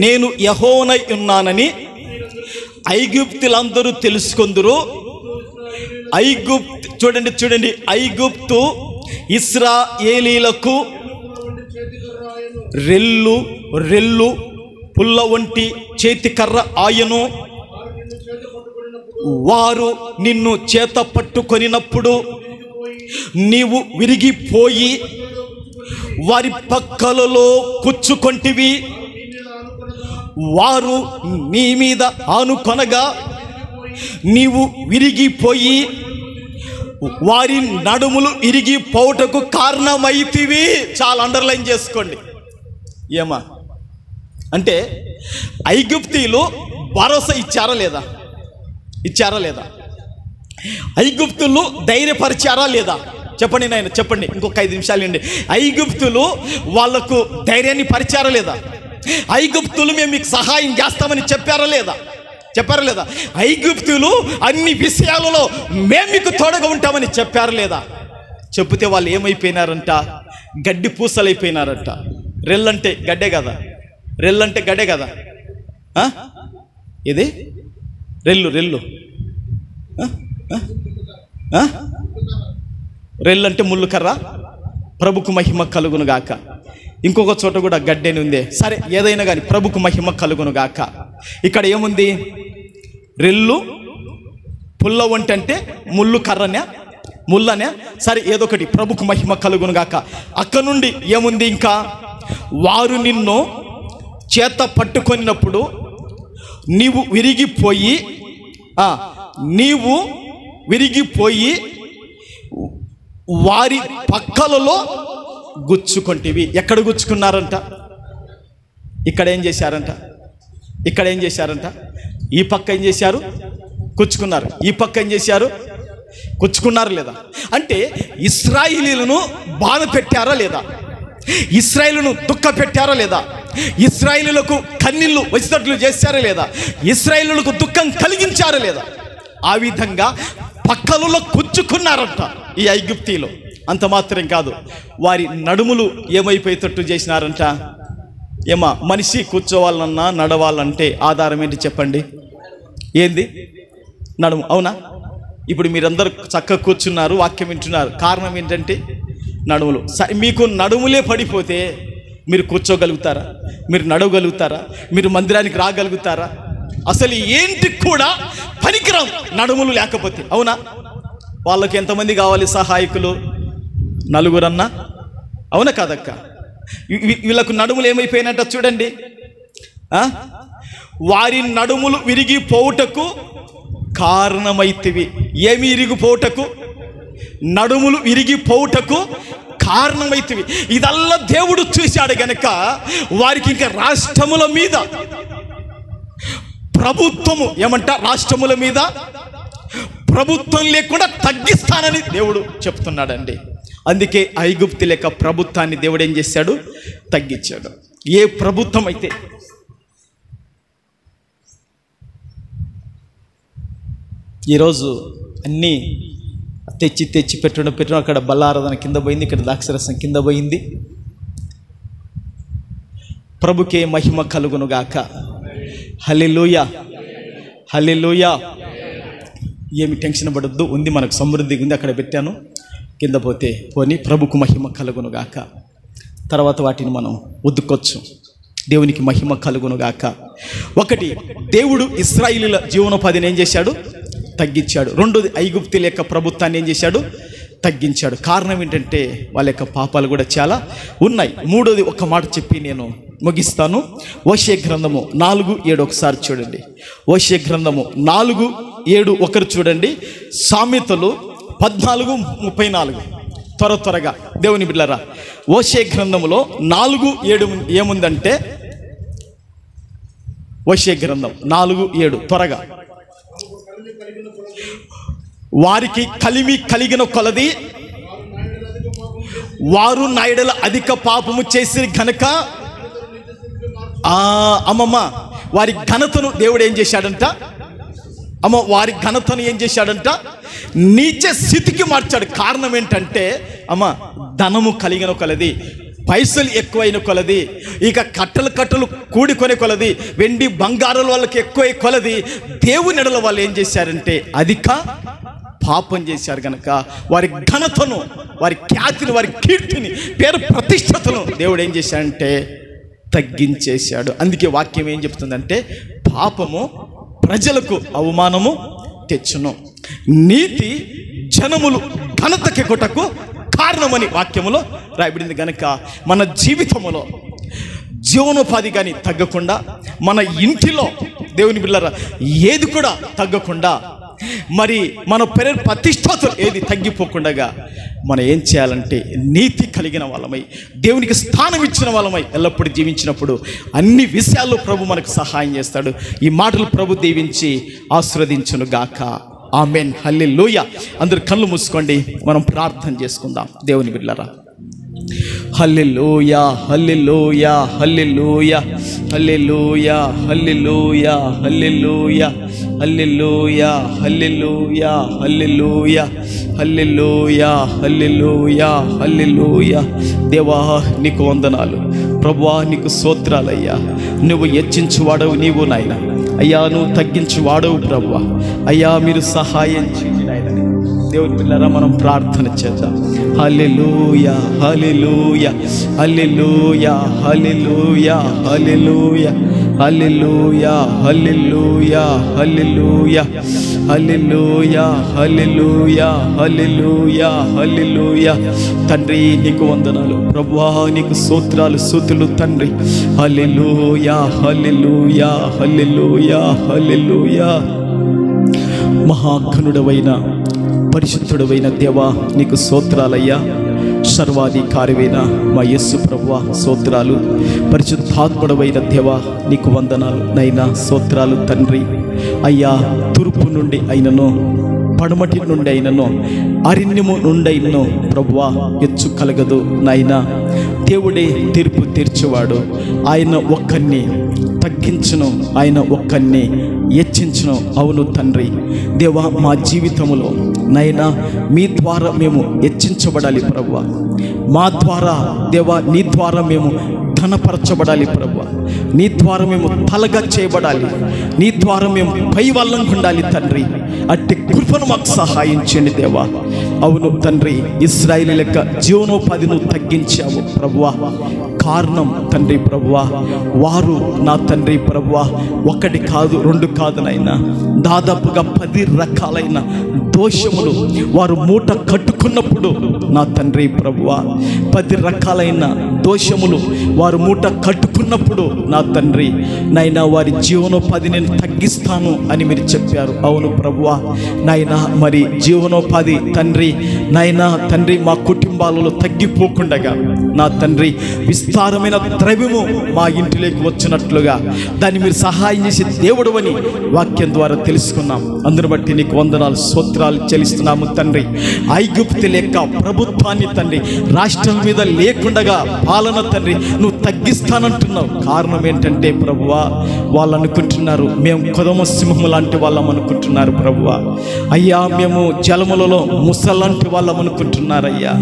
నేను యెహోవానై ఉన్నానని ఐగుప్తులందరూ తెలుసుకొందురు. చూడండి, ఐగుప్తు ఇశ్రాయేలీలకు రెల్లు పుల్ల వంటి చేతికర్ర ఆయను. వారు నిన్ను చేత పట్టుకొనినప్పుడు నీవు విరిగిపోయి వారి పక్కలలో కూర్చుకొంటివి. వారు నీ మీద ఆనుకొనగా నీవు విరిగిపోయి వారి నడుములు ఇరిగిపోవుటకు కారణమైతివి. చాలా అండర్లైన్ చేసుకోండి. ఏమా అంటే ఐగుప్తీయులు భరోసా ఇచ్చారా లేదా? ఐగుప్తులు ధైర్యపరిచారా లేదా? చెప్పండి నాయన, చెప్పండి. ఇంకొక 5 నిమిషాలు అండి. ఐగుప్తులు వాళ్లకు ధైర్యాన్ని పరిచారా లేదా? ఐగుప్తులు మేము మీకు సహాయం చేస్తామని చెప్పారా లేదా? ఐగుప్తులు అన్ని విషయాలలో మేము మీకు తోడుగా ఉంటామని చెప్పారా లేదా? చెప్తే వాళ్ళు ఏమైపోయినారంట? గడ్డి పూసలైపోయినారంట. రెల్లంటే గడ్డే కదా. ఇది రెల్లు రెల్లంటే ముళ్ళు కర్ర. ప్రభుకు మహిమ కలుగును గాక. ఇంకొక చోట కూడా గడ్డెని ఉంది. సరే, ఏదైనా కానీ ప్రభుకు మహిమ కలుగును గాక. ఇక్కడ ఏముంది? రెల్లు పుల్ల వంటి అంటే ముళ్ళు కర్రనే, ముళ్ళనే. సరే, ఏదొకటి ప్రభుకు మహిమ కలుగును గాక. అక్కడ నుండి ఏముంది? ఇంకా వారు నిన్ను చేత పట్టుకొనినప్పుడు నీవు విరిగిపోయి వారి పక్కలలో గుచ్చుకొంటివి. ఎక్కడ గుచ్చుకున్నారంట? ఇక్కడ ఏం చేశారంట? ఈ పక్క ఏం చేశారు? గుచ్చుకున్నారు. ఈ పక్క ఏం చేశారు? గుచ్చుకున్నారు లేదా? అంటే ఇశ్రాయేలీయులను బాధ పెట్టారా లేదా? ఇశ్రాయేలును దుఃఖ పెట్టారా లేదా? ఇశ్రాయేలులకు కన్నీళ్లు వచ్చేటట్లు చేశారా లేదా? ఇశ్రాయేలులకు దుఃఖం కలిగించారా లేదా? ఆ విధంగా పక్కలలో కూర్చుకున్నారంట ఈ ఐగుప్తీలో. అంత మాత్రం కాదు, వారి నడుములు ఏమైపోయేటట్టు చేసినారంట. ఏమా, మనిషి కూర్చోవాలన్నా నడవాలంటే ఆధారం ఏంటి చెప్పండి? ఏంది? నడుము. అవునా? ఇప్పుడు మీరందరూ చక్కగా కూర్చున్నారు, వాక్యం వింటున్నారు. కారణం ఏంటంటే నడుములు. మీకు నడుములే పడిపోతే మీరు కూర్చోగలుగుతారా? మీరు నడవగలుగుతారా? మీరు మందిరానికి రాగలుగుతారా? అసలు ఏంటి కూడా పనికిరాం నడుములు లేకపోతే. అవునా? వాళ్ళకి ఎంతమంది కావాలి సహాయకులు? నలుగురన్నా? అవునా కాదక్క? వీళ్ళకు నడుములు ఏమైపోయినట్ట చూడండి. వారి నడుములు విరిగిపోవుటకు కారణమైతివి. ఏమి విరిగిపోవుటకు? నడుములు విరిగిపోవుటకు కారణమైతివి. ఇదల్లా దేవుడు చూశాడు గనక వారికి ఇంకా రాష్ట్రముల మీద ప్రభుత్వము ఏమంట? రాష్ట్రముల మీద ప్రభుత్వం లేకుండా తగ్గిస్తానని దేవుడు చెప్తున్నాడండి. అందుకే ఐగుప్తు లేక ప్రభుత్వాన్ని దేవుడు ఏం చేశాడు? తగ్గించాడు. ఏ ప్రభుత్వం అయితే ఈరోజు అన్నీ తెచ్చి పెట్టడం అక్కడ బల్లారాధన కింద పోయింది, ఇక్కడ ద్రాక్షరసం కింద పోయింది. ప్రభుకే మహిమ కలుగును గాక. హల్లెలూయా, హల్లెలూయా. ఏమి టెన్షన్ పడొద్దు, ఉంది మనకు సమృద్ధిగా ఉంది. అక్కడ పెట్టాను, కింద పోతే పోని. ప్రభుకు మహిమ కలుగును గాక. తర్వాత వాటిని మనం ఉద్దుకొచ్చు. దేవునికి మహిమ కలుగును గాక. ఒకటి, దేవుడు ఇశ్రాయేలీయుల జీవనోపాధిని ఏం చేశాడు? తగ్గించాడు. రెండోది, ఐగుప్తు యొక్క ప్రభుత్వాన్ని ఏం చేశాడు? తగ్గించాడు. కారణం ఏంటంటే వాళ్ళ యొక్క పాపాలు కూడా చాలా ఉన్నాయి. మూడోది ఒక మాట చెప్పి నేను ముగిస్తాను. ఓషియా గ్రంథము 4:7 ఒకసారి చూడండి. ఓషియా గ్రంథము 4:7 ఒకరు చూడండి. సామెతలు 14:34 త్వరగా దేవుని బిడ్డలారా. ఓషియా గ్రంథములో 4:7 ఏముందంటే, ఓషియా గ్రంథం 4:7 త్వరగా. వారికి కలిమి కలిగిన కొలది వారు నాయుడుల అధిక పాపము చేసి గనక అమ్మమ్మ వారి ఘనతను దేవుడు ఏం చేశాడంట? వారి ఘనతను ఏం చేశాడంట? నీచ స్థితికి మార్చాడు. కారణం ఏంటంటే ధనము కలిగిన కొలది, పైసలు ఎక్కువైన కొలది, ఇక కట్టలు కూడుకొనే కొలది, వెండి బంగారాల వాళ్ళకి ఎక్కువ కొలది దేవుని ఎడల వాళ్ళు ఏం చేశారంటే అధిక పాపం చేశారు గనక వారి ఘనతను, వారి ఖ్యాతిని, వారి కీర్తిని, పేరు ప్రతిష్టతను దేవుడు ఏం చేశాడంటే తగ్గించేశాడు. అందుకే వాక్యం ఏం చెప్తుందంటే, పాపము ప్రజలకు అవమానము తెచ్చును, నీతి జనములు ఘనతకెక్కుటకు కారణమని వాక్యములో రాయబడింది. గనక మన జీవితములో జీవనోపాధి కానీ తగ్గకుండా, మన ఇంటిలో దేవుని బిడ్డలారా ఏది కూడా తగ్గకుండా, మరి మన పేరు ప్రతిష్టతలు ఏది తగ్గిపోకుండా మనం ఏం చేయాలంటే నీతి కలిగిన వాళ్ళమై, దేవునికి స్థానం ఇచ్చిన వాళ్ళమై ఎల్లప్పుడూ జీవించినప్పుడు అన్ని విషయాల్లో ప్రభు మనకు సహాయం చేస్తాడు. ఈ మాటలు ప్రభు దీవించి ఆశీర్వదించును గాక. ఆమేన్, హల్లెలూయా. అందరూ కళ్ళు మూసుకోండి, మనం ప్రార్థన చేసుకుందాం. దేవుని బిడ్డలారా, హల్లెలూయా, హల్లెలూయా, హల్లెలూయా, హల్లెలూయా, హల్లెలూయా, హల్లెలూయా, హల్లెలూయా, హల్లెలూయా, హల్లెలూయా, హల్లెలూయా, హల్లెలూయా, హల్లెలూయా. దేవా నీకు వందనాలు ప్రభువా, నీకు స్తోత్రాలయ్యా. నువ్వు హెచ్చించువాడవు నీవు నాయన. అయ్యా నువ్వు తగ్గించువాడవు ప్రభువా. అయ్యా మీరు సహాయం చేయండి నాయన. దేవుని పిల్లరా, మనం ప్రార్థన చేద్దాం. హల్లెలూయా, హల్లెలూయా, హల్లెలూయా, హల్లెలూయా, హల్లెలూయా, హల్లెలూయా, హల్లెలూయా, హల్లెలూయా, హల్లెలూయా, హల్లెలూయా, హల్లెలూయా, హల్లెలూయా. తండ్రి నీకు వందనాలు ప్రభువా, నీకు స్తోత్రాలు స్తుతులు తండ్రి. హల్లెలూయా, హల్లెలూయా, హల్లెలూయా, హల్లెలూయా. మహాఘనుడవైన పరిశుద్ధుడవైన దేవా నీకు స్తోత్రాలయ్యా. సర్వాధికారివైన మా యేసు ప్రభువా స్తోత్రాలు. పరిశుద్ధాత్ముడవైన దేవా నీకు వందనాలు నైనా, స్తోత్రాలు తండ్రి. అయ్యా, తూర్పు నుండి అయినను, పడమటి నుండి అయినను, అరణ్యము నుండి అయినను ప్రభువా ఎచ్చు కలగదు నాయనా. దేవుడే తీర్పు తీర్చేవాడు. ఆయన ఒక్కరిని తగ్గించును, ఆయన ఒక్కరిని హెచ్చించును. అవును తండ్రి దేవా, మా జీవితంలో నైనా మీ ద్వారా మేము హెచ్చించబడాలి ప్రభువా. మా ద్వారా దేవా, నీ ద్వారా మేము ఘనపరచబడాలి ప్రభువా. నీ ద్వారా మేము తలగా చేయబడాలి. నీ ద్వారా మేము పైవల్లంగా ఉండాలి తండ్రి. అట్టి కృపను మాకు సహాయం చేయండి దేవా. అవును తండ్రి, ఇశ్రాయేలు లెక్క జీవనోపాధిని తగ్గించావు ప్రభువా. కారణం తండ్రి ప్రభువా, వారు నా తండ్రి ప్రభువా ఒకటి కాదు, రెండు కాదు నైనా, దాదాపుగా 10 రకాలైన దోషములు వారు మూట కట్టుకున్నప్పుడు నా తండ్రి ప్రభువా, 10 రకాలైన దోషములు వారు మూట కట్టుకున్నప్పుడు నా తండ్రి నైనా వారి జీవనోపాధి నేను తగ్గిస్తాను అని మీరు చెప్పారు. అవును ప్రభువా నైనా, మరి జీవనోపాధి తండ్రి నైనా తండ్రి మా కుటుంబాలలో తగ్గిపోకుండగా నా తండ్రి విస్తారమైన ద్రవ్యము మా ఇంటిలోకి వచ్చినట్లుగా దాన్ని మీరు సహాయం చేసే దేవుడు అని వాక్యం ద్వారా తెలుసుకున్నాం. అందును బట్టి నీకు వందనాలు స్తోత్రాలు చెల్లిస్తున్నాము తండ్రి. ఐగుప్తు లెక్క ప్రభుత్వాన్ని తండ్రి రాష్ట్రం మీద లేకుండగా పాలన తండ్రి నువ్వు తగ్గిస్తానంటున్నావు. కారణం ఏంటంటే ప్రభువా, వాళ్ళు అనుకుంటున్నారు మేము కొదమ సింహము లాంటి వాళ్ళం అనుకుంటున్నారు ప్రభువా. అయ్యా, మేము జలములలో ముసలాంటి వాళ్ళం అనుకుంటున్నారయ్యా.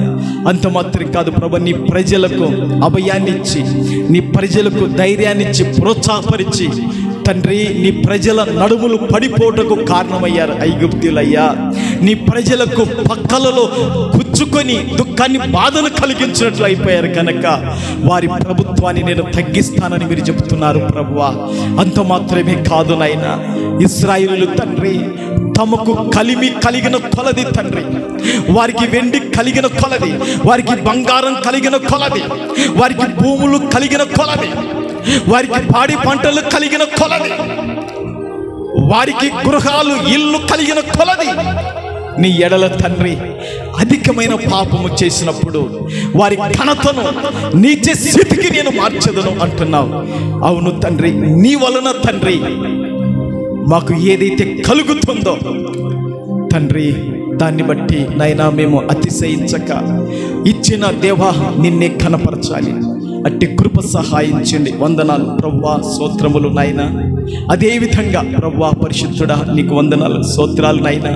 అంత మాత్రం కాదు ప్రభు, నీ ప్రజలకు అభయాన్ని ఇచ్చి, నీ ప్రజలకు ధైర్యాన్ని ఇచ్చి, ప్రోత్సాహపరిచి తండ్రి నీ ప్రజల నడుములు పడిపోవటకు కారణమయ్యారు ఐగుప్తీయులయ్యా. నీ ప్రజలకు పక్కలలో గుచ్చుకొని దుఃఖాన్ని బాధను కలిగించినట్లు అయిపోయారు కనుక వారి ప్రభుత్వాన్ని నేను తగ్గిస్తానని మీరు చెబుతున్నారు ప్రభువా. అంత మాత్రమే కాదు నాయనా, ఇశ్రాయేలు తండ్రి తమకు కలిగిన కొలది తండ్రి, వారికి వెండి కలిగిన కొలది, వారికి బంగారం కలిగిన కొలది, వారికి భూములు కలిగిన కొలది, వారికి పాడి పంటలు కలిగిన కొలది, వారికి గృహాలు ఇల్లు కలిగిన కొలది నీ ఎడల తండ్రి అధికమైన పాపము చేసినప్పుడు వారి ఘనతను నీచే స్థితికి నేను మార్చదను అంటున్నావు. అవును తండ్రి, నీ వలన తండ్రి మాకు ఏదైతే కలుగుతుందో తండ్రి దాన్ని బట్టి నైనా మేము అతిశయించక ఇచ్చిన దేవా నిన్నే కనపరచాలి. అట్టి కృప సహాయించండి. వందనాలు ప్రభువా, స్తోత్రములు నాయనా. అదేవిధంగా ప్రభువా పరిశుద్ధుడా నీకు వందనాలు స్తోత్రాలు నాయనా.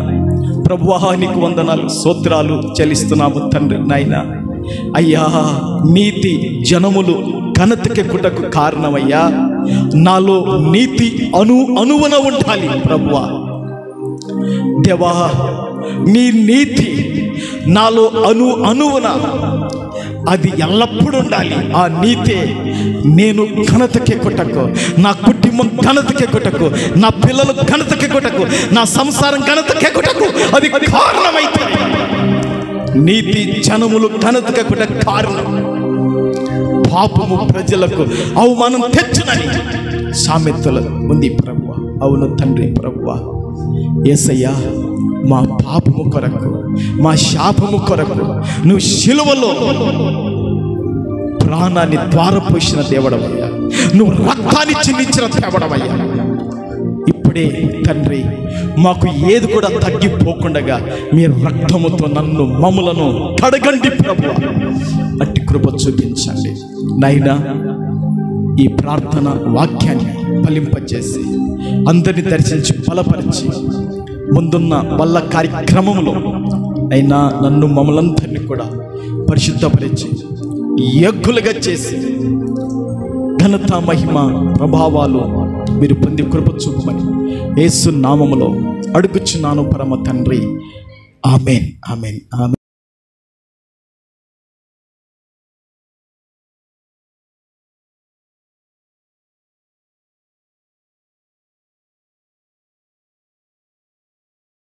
ప్రభువా నీకు వందనాలు స్తోత్రాలు చెల్లిస్తున్నాము తండ్రి నాయనా. అయ్యా, నీతి జనములు ఘనతకెక్కుటకు కారణమయ్యా. నాలో నీతి అణువున ఉండాలి ప్రభువా. దేవా, నీ నీతి నాలో అణువున అది ఎల్లప్పుడూ ఉండాలి. ఆ నీతే నేను ఘనతకెక్కుటకు, నా కుటుంబం ఘనతకెక్కుటకు, నా పిల్లలు ఘనతకెక్కుటకు, నా సంసారం ఘనతకెక్కుటకు అది కారణమైతే నీతి జనములు ఘనతకెక్కుట కారణం. పాపము ప్రజలకు అవమానం తెచ్చునని సామెతలు ఉంది ప్రభువా. అవును తండ్రి ప్రభువా, యేసయ్యా మా పాపము కొరకు, మా శాపము కొరకు నువ్వు శిలువలో ప్రాణాన్ని ద్వారపోసిన దేవుడవయ్యా. నువ్వు రక్తాన్ని చిందించిన దేవుడవయ్యా. ఇప్పుడే తండ్రి మాకు ఏది కూడా తగ్గిపోకుండా మీ రక్తముతో నన్ను మమ్ములను కడగండి ప్రభువా. అట్టి కృప చూపించండి నాయనా. ఈ ప్రార్థన వాక్యాన్ని ఫలింపచేసి అందరిని దర్శించి బలపరిచి ముందున్న వల్ల కార్యక్రమంలో అయినా నన్ను మమ్మలందరినీ కూడా పరిశుద్ధపరిచి యజ్ఞులుగా చేసి ఘనత మహిమ ప్రభావాలు మీరు పొంది కృప చూపమని యేసు నామములో అడుగుచున్నాను పరమ తండ్రి. ఆమేన్ ఆమేన్ ఆమేన్.